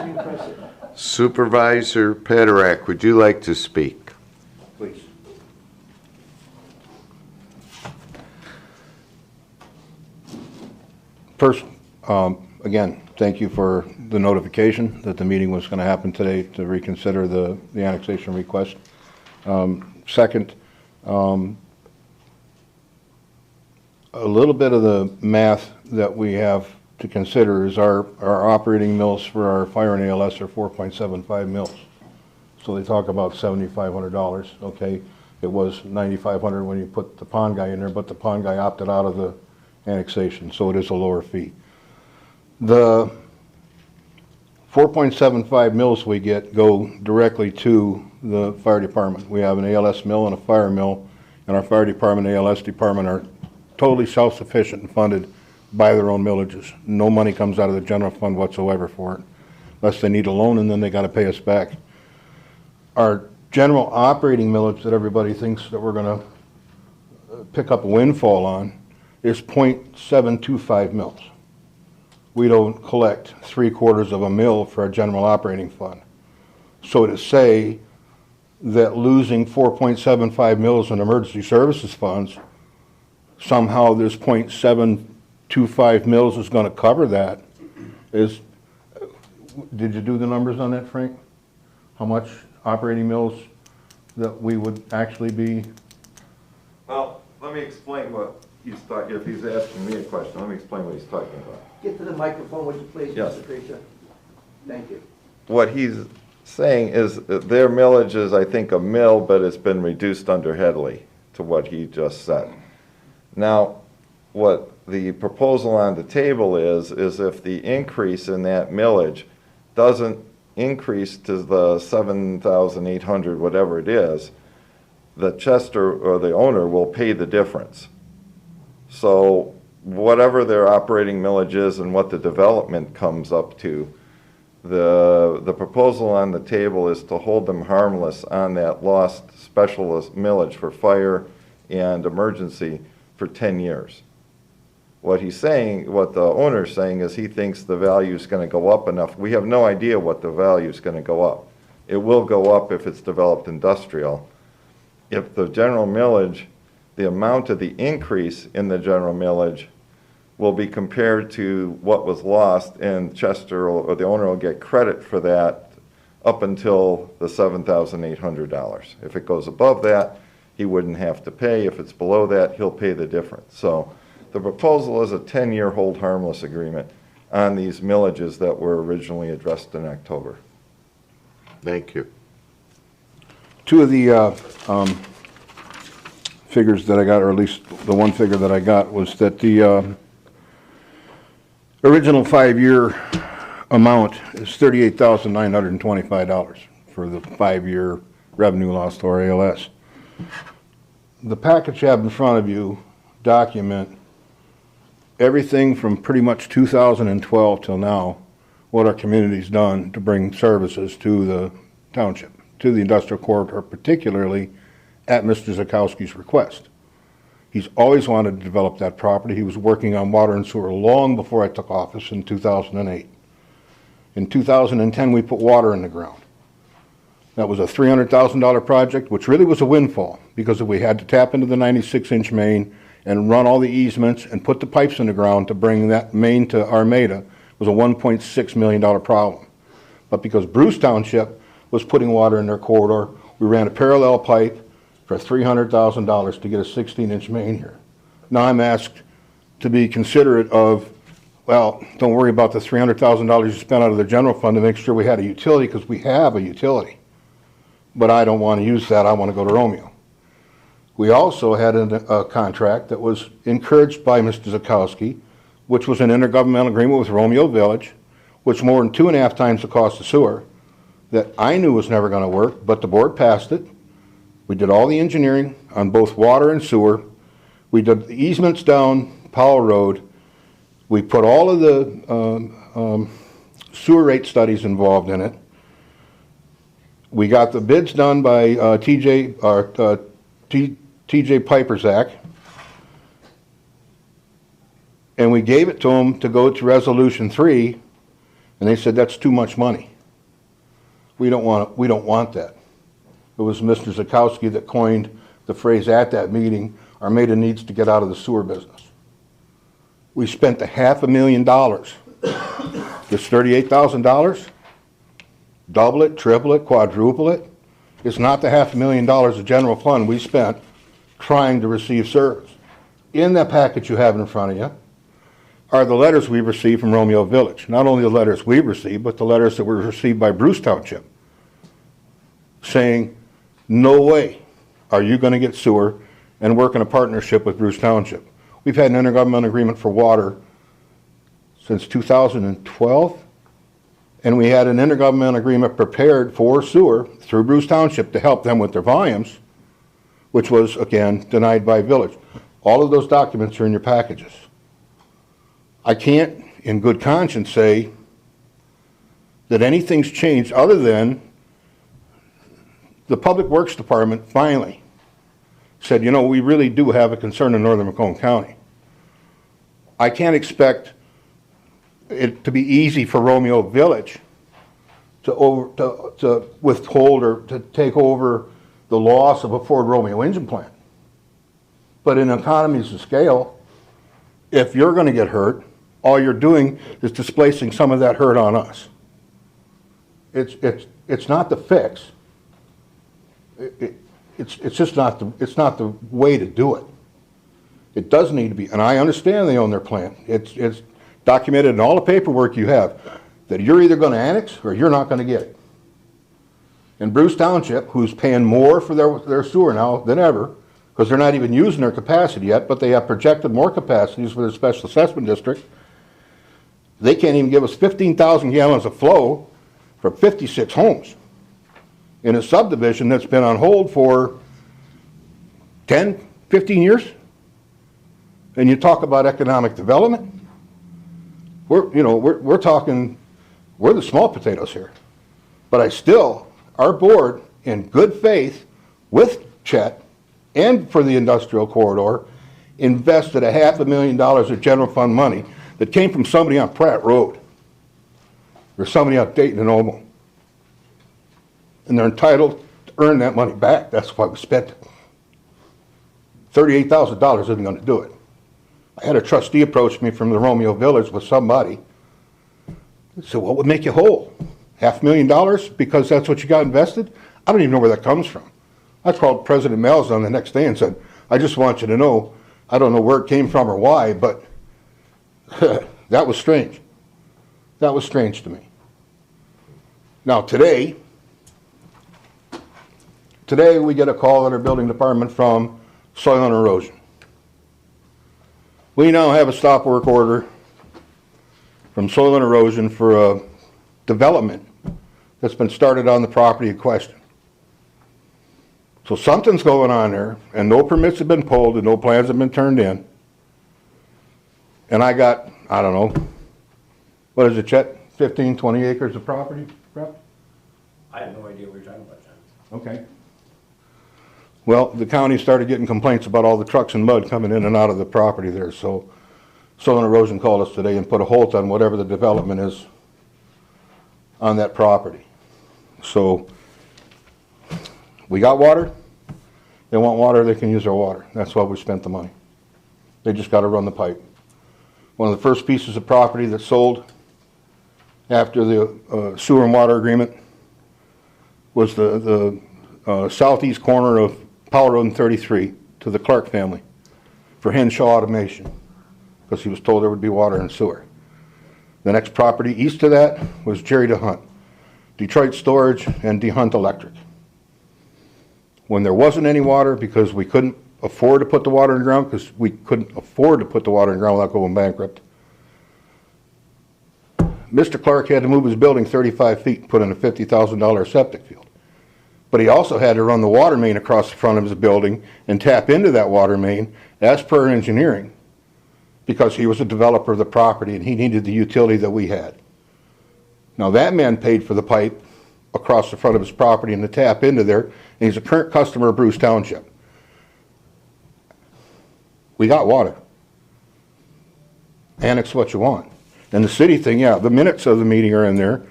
Supervisor Patrick, would you like to speak? Please. First, again, thank you for the notification that the meeting was going to happen today to reconsider the annexation request. Second, a little bit of the math that we have to consider is our operating mills for our fire and ALS are 4.75 mills. So they talk about $7,500, okay? It was $9,500 when you put the pond guy in there, but the pond guy opted out of the annexation, so it is a lower fee. The 4.75 mills we get go directly to the fire department. We have an ALS mill and a fire mill, and our fire department and ALS department are totally self-sufficient and funded by their own millages. No money comes out of the general fund whatsoever for it, unless they need a loan, and then they got to pay us back. Our general operating millage that everybody thinks that we're going to pick up a windfall on is 0.725 mils. We don't collect 3/4 of a mil for our general operating fund. So to say that losing 4.75 mils in emergency services funds, somehow this 0.725 mils is going to cover that is, did you do the numbers on that, Frank? How much operating mills that we would actually be? Well, let me explain what he's talking, if he's asking me a question, let me explain what he's talking about. Get to the microphone, would you please, Yes. Mr. Creature? Thank you. What he's saying is that their millage is, I think, a mill, but it's been reduced under Headley to what he just said. Now, what the proposal on the table is if the increase in that millage doesn't increase to the 7,800, whatever it is, the Chester or the owner will pay the difference. So whatever their operating millage is and what the development comes up to, the proposal on the table is to hold them harmless on that lost specialist millage for fire and emergency for 10 years. What he's saying, what the owner's saying is he thinks the value is going to go up enough. We have no idea what the value is going to go up. It will go up if it's developed industrial. If the general millage, the amount of the increase in the general millage will be compared to what was lost, and Chester or the owner will get credit for that up until the $7,800. If it goes above that, he wouldn't have to pay. If it's below that, he'll pay the difference. So the proposal is a 10-year hold harmless agreement on these millages that were originally addressed in October. Thank you. Two of the figures that I got, or at least the one figure that I got, was that the original 5-year amount is $38,925 for the 5-year revenue loss to our ALS. The package you have in front of you document everything from pretty much 2012 till now, what our community's done to bring services to the township, to the industrial corridor, particularly at Mr. Zakowski's request. He's always wanted to develop that property. He was working on water and sewer long before I took office in 2008. In 2010, we put water in the ground. That was a $300,000 project, which really was a windfall because we had to tap into the 96-inch main and run all the easements and put the pipes in the ground to bring that main to Armada. It was a $1.6 million problem. But because Bruce Township was putting water in their corridor, we ran a parallel pipe for $300,000 to get a 16-inch main here. Now I'm asked to be considerate of, well, don't worry about the $300,000 you spent out of the general fund to make sure we had a utility, because we have a utility. But I don't want to use that. I want to go to Romeo. We also had a contract that was encouraged by Mr. Zakowski, which was an intergovernmental agreement with Romeo Village, which more than 2.5 times the cost of sewer, that I knew was never going to work, but the board passed it. We did all the engineering on both water and sewer. We did the easements down Powell Road. We put all of the sewer rate studies involved in it. We got the bids done by TJ T.J. Piper's Act, and we gave it to them to go to Resolution 3, and they said, that's too much money. We don't want that. It was Mr. Zakowski that coined the phrase at that meeting, Armada needs to get out of the sewer business. We spent $500,000. This $38,000, double it, triple it, quadruple it. It's not the $500,000 of general fund we spent trying to receive service. In that package you have in front of you are the letters we received from Romeo Village. Not only the letters we received, but the letters that were received by Bruce Township saying, no way are you going to get sewer and work in a partnership with Bruce Township. We've had an intergovernmental agreement for water since 2012, and we had an intergovernmental agreement prepared for sewer through Bruce Township to help them with their volumes, which was, again, denied by Village. All of those documents are in your packages. I can't, in good conscience, say that anything's changed other than the Public Works Department finally said, you know, we really do have a concern in northern Macomb County. I can't expect it to be easy for Romeo Village to withhold or to take over the loss of a Ford Romeo engine plant. But in economies of scale, if you're going to get hurt, all you're doing is displacing some of that hurt on us. It's not the fix. It's just not the way to do it. It does need to be, and I understand they own their plant. It's documented in all the paperwork you have that you're either going to annex or you're not going to get it. And Bruce Township, who's paying more for their sewer now than ever, because they're not even using their capacity yet, but they have projected more capacities for their special assessment district, they can't even give us 15,000 gallons of flow for 56 homes in a subdivision that's been on hold for 10, 15 years. And you talk about economic development, we're talking, we're the small potatoes here. But our board, in good faith, with Chet and for the industrial corridor, invested $500,000 of general fund money that came from somebody on Pratt Road or somebody out Dayton and Omo. And they're entitled to earn that money back. That's why we spent it. $38,000 isn't going to do it. I had a trustee approach me from the Romeo Village with somebody. I said, what would make you whole? $500,000 because that's what you got invested? I don't even know where that comes from. I called President Malzahn the next day and said, I just want you to know, I don't know where it came from or why, but that was strange. That was strange to me. Now today we get a call in our building department from soil and erosion. We now have a stop work order from soil and erosion for a development that's been started on the property in question. So something's going on there, and no permits have been pulled and no plans have been turned in. And I got, I don't know, what is it, Chet? 15, 20 acres of property, Rep? I have no idea what you're talking about, John. Okay. Well, the county started getting complaints about all the trucks and mud coming in and out of the property there, so soil and erosion called us today and put a halt on whatever the development is on that property. So we got water. They want water, they can use our water. That's why we spent the money. They just got to run the pipe. One of the first pieces of property that sold after the sewer and water agreement was the southeast corner of Powell Road and 33 to the Clark family for Henshaw Automation, because he was told there would be water and sewer. The next property east of that was Jerry DeHunt, Detroit Storage, and DeHunt Electric. When there wasn't any water, because we couldn't afford to put the water in the ground, because we couldn't afford to put the water in the ground without going bankrupt, Mr. Clark had to move his building 35 feet and put in a $50,000 septic field. But he also had to run the water main across the front of his building and tap into that water main as per engineering, because he was a developer of the property and he needed the utility that we had. Now that man paid for the pipe across the front of his property and to tap into there, and he's a current customer of Bruce Township. We got water. Annex what you want. And the city thing, yeah, the minutes of the meeting are in there.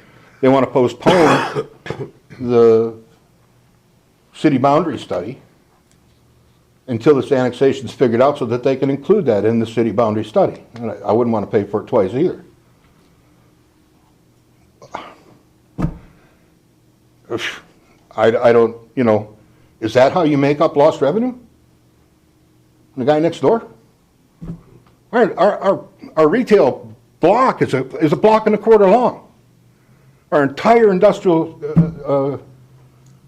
They want to postpone the city boundary study until this annexation's figured out so that they can include that in the city boundary study. And I wouldn't want to pay for it twice either. I don't, you know, is that how you make up lost revenue? The guy next door? Our retail block is a block and a quarter long. Our entire industrial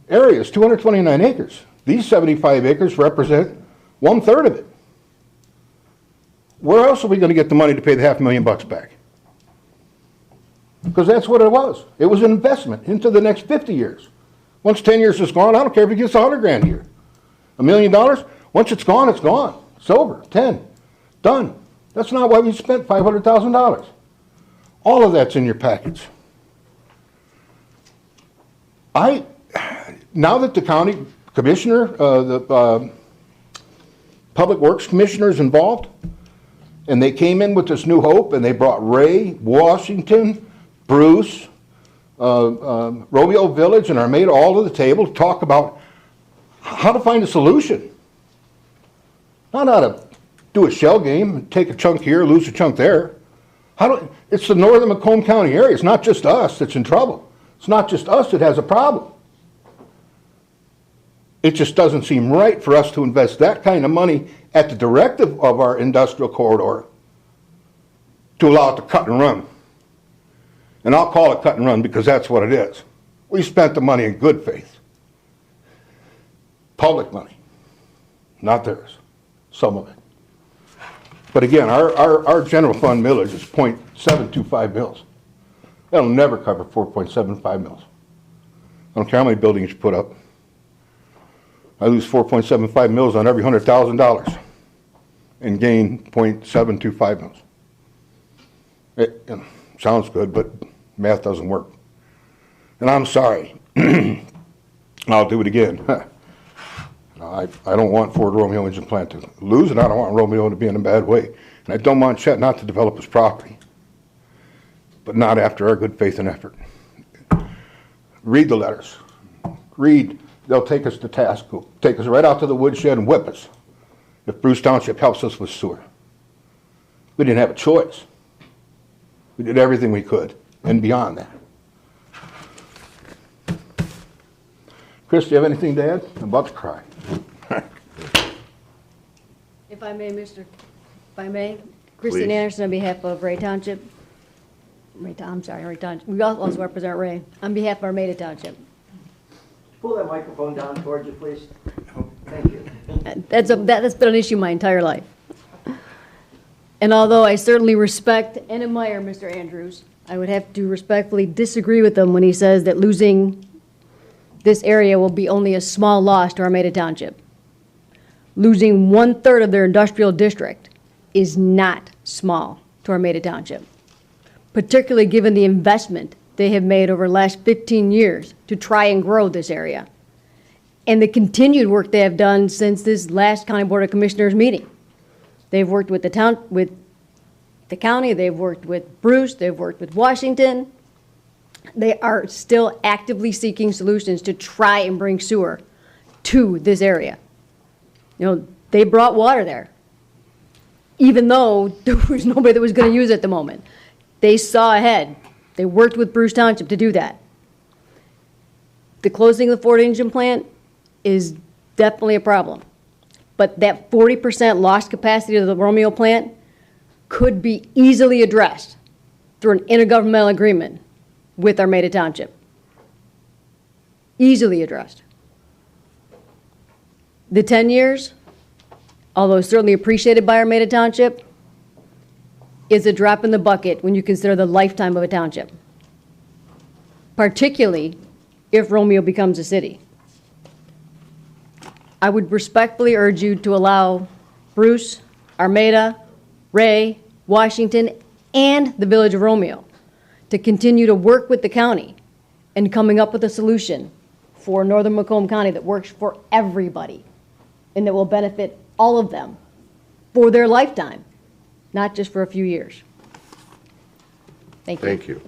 area is 229 acres. These 75 acres represent 1/3 of it. Where else are we going to get the money to pay the $500,000 back? Because that's what it was. It was an investment into the next 50 years. Once 10 years is gone, I don't care if he gets $100,000 a year. $1 million, once it's gone, it's gone. It's over. 10. Done. That's not why we spent $500,000. All of that's in your package. Now that the county commissioner, the public works commissioner is involved, and they came in with this new hope, and they brought Ray, Washington, Bruce, Romeo Village, and Armada all to the table to talk about how to find a solution. Not how to do a shell game and take a chunk here, lose a chunk there. It's the northern Macomb County area. It's not just us that's in trouble. It's not just us that has a problem. It just doesn't seem right for us to invest that kind of money at the directive of our industrial corridor to allow it to cut and run. And I'll call it cut and run because that's what it is. We spent the money in good faith. Public money, not theirs, some of it. But again, our general fund millage is 0.725 mils. That'll never cover 4.75 mils. I don't care how many buildings you put up. I lose 4.75 mils on every $100,000 and gain 0.725 mils. It sounds good, but math doesn't work. And I'm sorry. I'll do it again. I don't want Ford Romeo engine plant to lose, and I don't want Romeo to be in a bad way. And I don't want Chet not to develop his property, but not after our good faith and effort. Read the letters. Read. They'll take us to task. Take us right out to the woodshed and whip us if Bruce Township helps us with sewer. We didn't have a choice. We did everything we could and beyond that. Chris, do you have anything to add? I'm about to cry. If I may, Kristen Please. Anderson on behalf of Ray Township. Ray Township. We also represent Ray on behalf of Armada Township. Pull that microphone down towards you, please. Thank you. That's been an issue my entire life. And although I certainly respect and admire Mr. Andrews, I would have to respectfully disagree with him when he says that losing this area will be only a small loss to Armada Township. Losing 1/3 of their industrial district is not small to Armada Township, particularly given the investment they have made over the last 15 years to try and grow this area, and the continued work they have done since this last County Board of Commissioners meeting. They've worked with the county, they've worked with Bruce, they've worked with Washington. They are still actively seeking solutions to try and bring sewer to this area. You know, they brought water there, even though there was nobody that was going to use it at the moment. They saw ahead. They worked with Bruce Township to do that. The closing of the Ford engine plant is definitely a problem. But that 40% lost capacity of the Romeo plant could be easily addressed through an intergovernmental agreement with Armada Township. Easily addressed. The 10 years, although certainly appreciated by Armada Township, is a drop in the bucket when you consider the lifetime of a township, particularly if Romeo becomes a city. I would respectfully urge you to allow Bruce, Armada, Ray, Washington, and the Village of Romeo to continue to work with the county in coming up with a solution for northern Macomb County that works for everybody and that will benefit all of them for their lifetime, not just for a few years. Thank you. Thank you.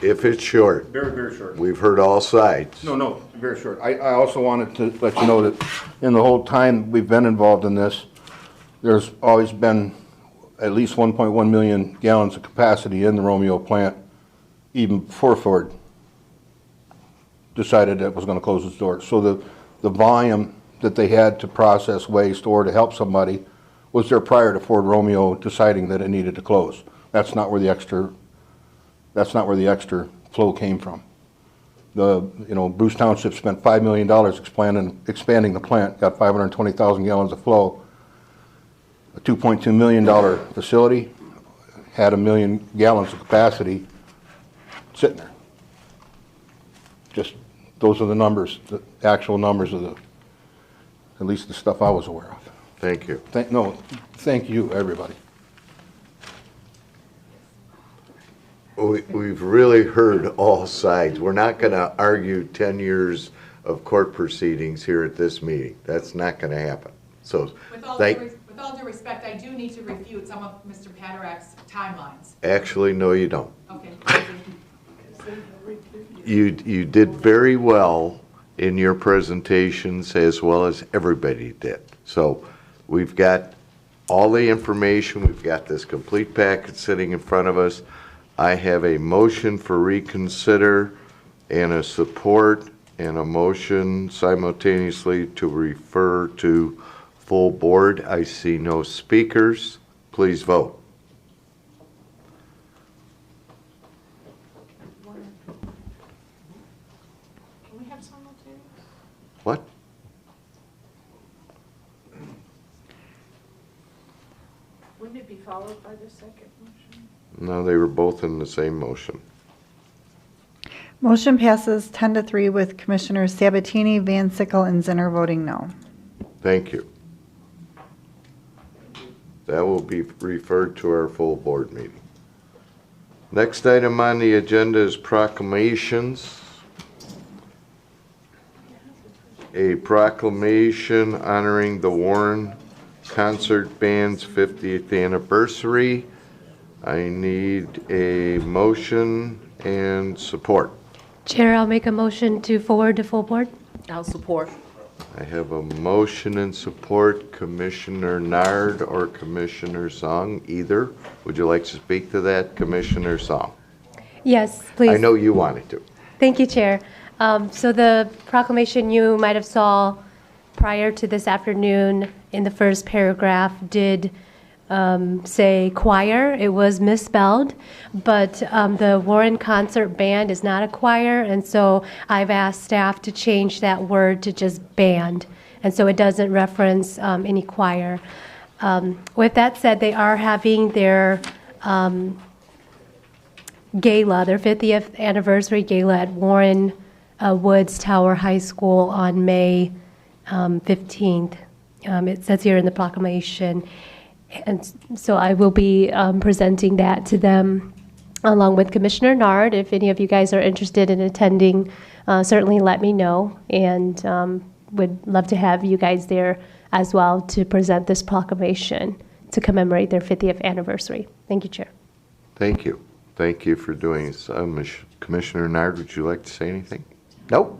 If it's short. Very, very short. We've heard all sides. No, very short. I also wanted to let you know that in the whole time we've been involved in this, there's always been at least 1.1 million gallons of capacity in the Romeo plant, even before Ford decided that it was going to close its doors. So the volume that they had to process waste or to help somebody was there prior to Ford Romeo deciding that it needed to close. That's not where the extra flow came from. Bruce Township spent $5 million expanding the plant, got 520,000 gallons of flow. A $2.2 million facility had 1 million gallons of capacity sitting there. Just, those are the numbers, the actual numbers of at least the stuff I was aware of. Thank you. Thank you, everybody. We've really heard all sides. We're not going to argue 10 years of court proceedings here at this meeting. That's not going to happen. So, With all due respect, I do need to refute some of Mr. Paderak's timelines. Actually, no, you don't. Okay. You did very well in your presentations, as well as everybody did. So we've got all the information. We've got this complete packet sitting in front of us. I have a motion for reconsider and a support and a motion simultaneously to refer to full board. I see no speakers. Please vote. Can we have simultaneous? What? Wouldn't it be followed by the second motion? No, they were both in the same motion. Motion passes 10-3 with Commissioners Sabatini, Van Sickle, and Zinner voting no. Thank you. That will be referred to our full board meeting. Next item on the agenda is proclamations. A proclamation honoring the Warren Concert Band's 50th anniversary. I need a motion and support. Chair, I'll make a motion to forward to full board. I'll support. I have a motion and support. Commissioner Nard or Commissioner Song, either. Would you like to speak to that, Commissioner Song? Yes, please. I know you wanted to. Thank you, Chair. So the proclamation you might have saw prior to this afternoon in the first paragraph did say choir. It was misspelled, but the Warren Concert Band is not a choir, and so I've asked staff to change that word to just band, and so it doesn't reference any choir. With that said, they are having their gala, their 50th anniversary gala at Warren Woods Tower High School on May 15th. It says here in the proclamation. And so I will be presenting that to them along with Commissioner Nard. If any of you guys are interested in attending, certainly let me know, and would love to have you guys there as well to present this proclamation to commemorate their 50th anniversary. Thank you, Chair. Thank you. Thank you for doing this. Commissioner Nard, would you like to say anything? Nope.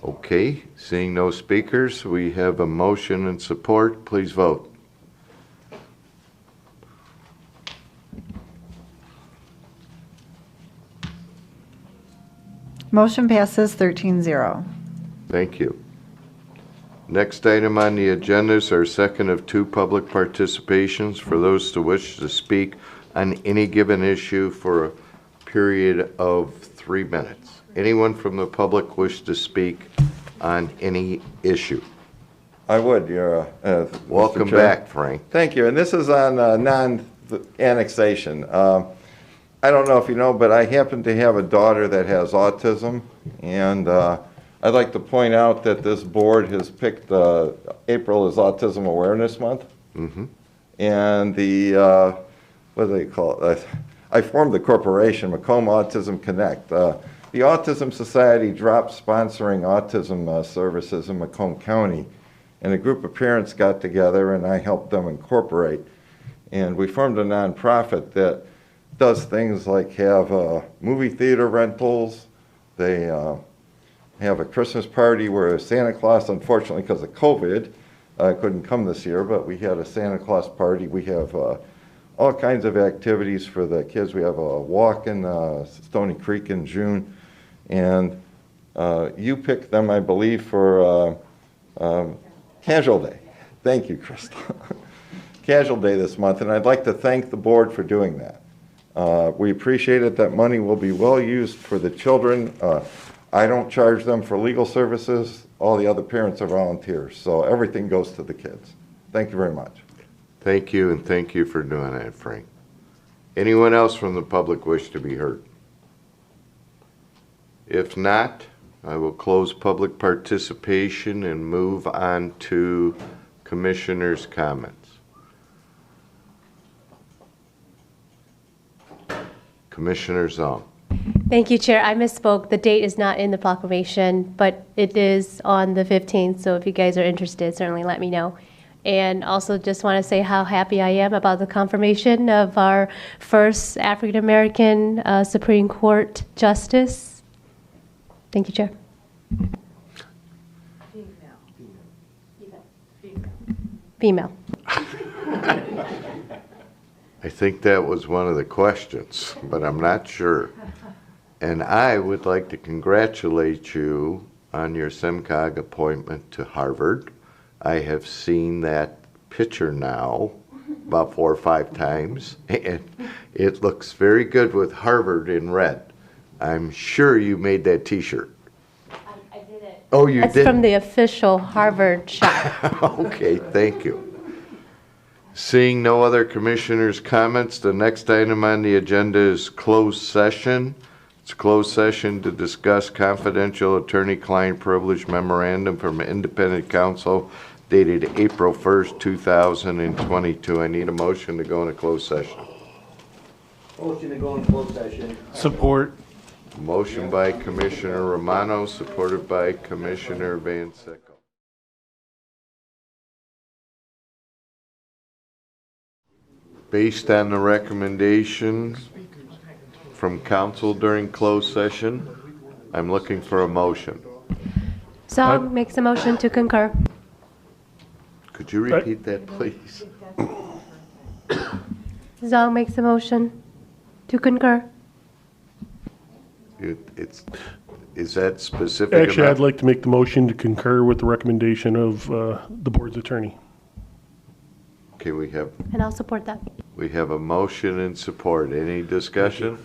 Okay, seeing no speakers, we have a motion and support. Please vote. Motion passes 13-0. Thank you. Next item on the agenda is our second of two public participations for those who wish to speak on any given issue for a period of 3 minutes. Anyone from the public wish to speak on any issue? I would, Welcome back, Frank. Thank you, and this is on non-annexation. I don't know if you know, but I happen to have a daughter that has autism, and I'd like to point out that this board has picked April as Autism Awareness Month. Mm-hmm. And the, what do they call it? I formed the corporation, Macomb Autism Connect. The Autism Society dropped sponsoring autism services in Macomb County, And a group of parents got together, and I helped them incorporate. And we formed a nonprofit that does things like have movie theater rentals. They have a Christmas party where Santa Claus, unfortunately because of COVID, couldn't come this year, but we had a Santa Claus party. We have all kinds of activities for the kids. We have a walk in Stony Creek in June. And you picked them, I believe, for Casual Day. Thank you, Crystal. Casual Day this month, and I'd like to thank the board for doing that. We appreciate it. That money will be well used for the children. I don't charge them for legal services. All the other parents are volunteers, so everything goes to the kids. Thank you very much. Thank you, and thank you for doing that, Frank. Anyone else from the public wish to be heard? If not, I will close public participation and move on to commissioners' comments. Commissioner Zong. Thank you, Chair. I misspoke. The date is not in the proclamation, but it is on the 15th, so if you guys are interested, certainly let me know. And also just want to say how happy I am about the confirmation of our first African-American Supreme Court Justice. Thank you, Chair. Female. I think that was one of the questions, but I'm not sure. And I would like to congratulate you on your SEMCOG appointment to Harvard. I have seen that picture now about 4 or 5 times, and it looks very good with Harvard in red. I'm sure you made that t-shirt. I did it. Oh, you did? That's from the official Harvard shop. Okay, thank you. Seeing no other commissioners' comments, the next item on the agenda is closed session. It's closed session to discuss confidential attorney-client privilege memorandum from independent counsel dated April 1st, 2022. I need a motion to go into closed session. Motion to go into closed session. Support. Motion by Commissioner Romano, supported by Commissioner Van Sickle. Based on the recommendations from council during closed session, I'm looking for a motion. Zong makes a motion to concur. Could you repeat that, please? Zong makes a motion to concur. Is that specific Actually, enough? I'd like to make the motion to concur with the recommendation of the board's attorney. Okay, And I'll support that. we have a motion and support. Any discussion?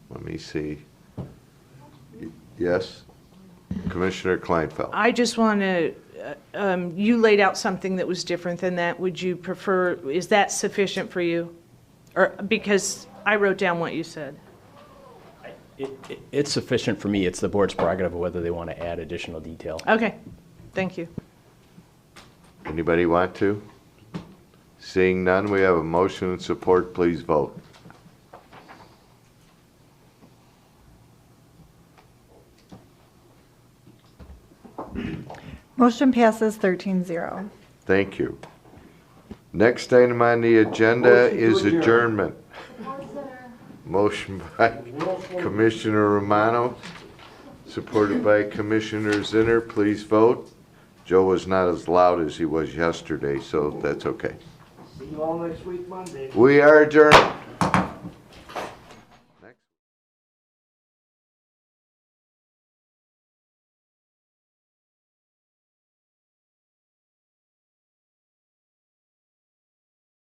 Let me see. Yes? Commissioner Kleinfeld. I just want to, you laid out something that was different than that. Would you prefer, is that sufficient for you? Or, because I wrote down what you said. It's sufficient for me. It's the board's prerogative of whether they want to add additional detail. Okay, thank you. Anybody want to? Seeing none, we have a motion and support. Please vote. Motion passes 13-0. Thank you. Next item on the agenda is adjournment. Motion by Commissioner Romano, supported by Commissioner Zinner. Please vote. Joe was not as loud as he was yesterday, so that's okay. See you all next week, Monday. We are adjourned.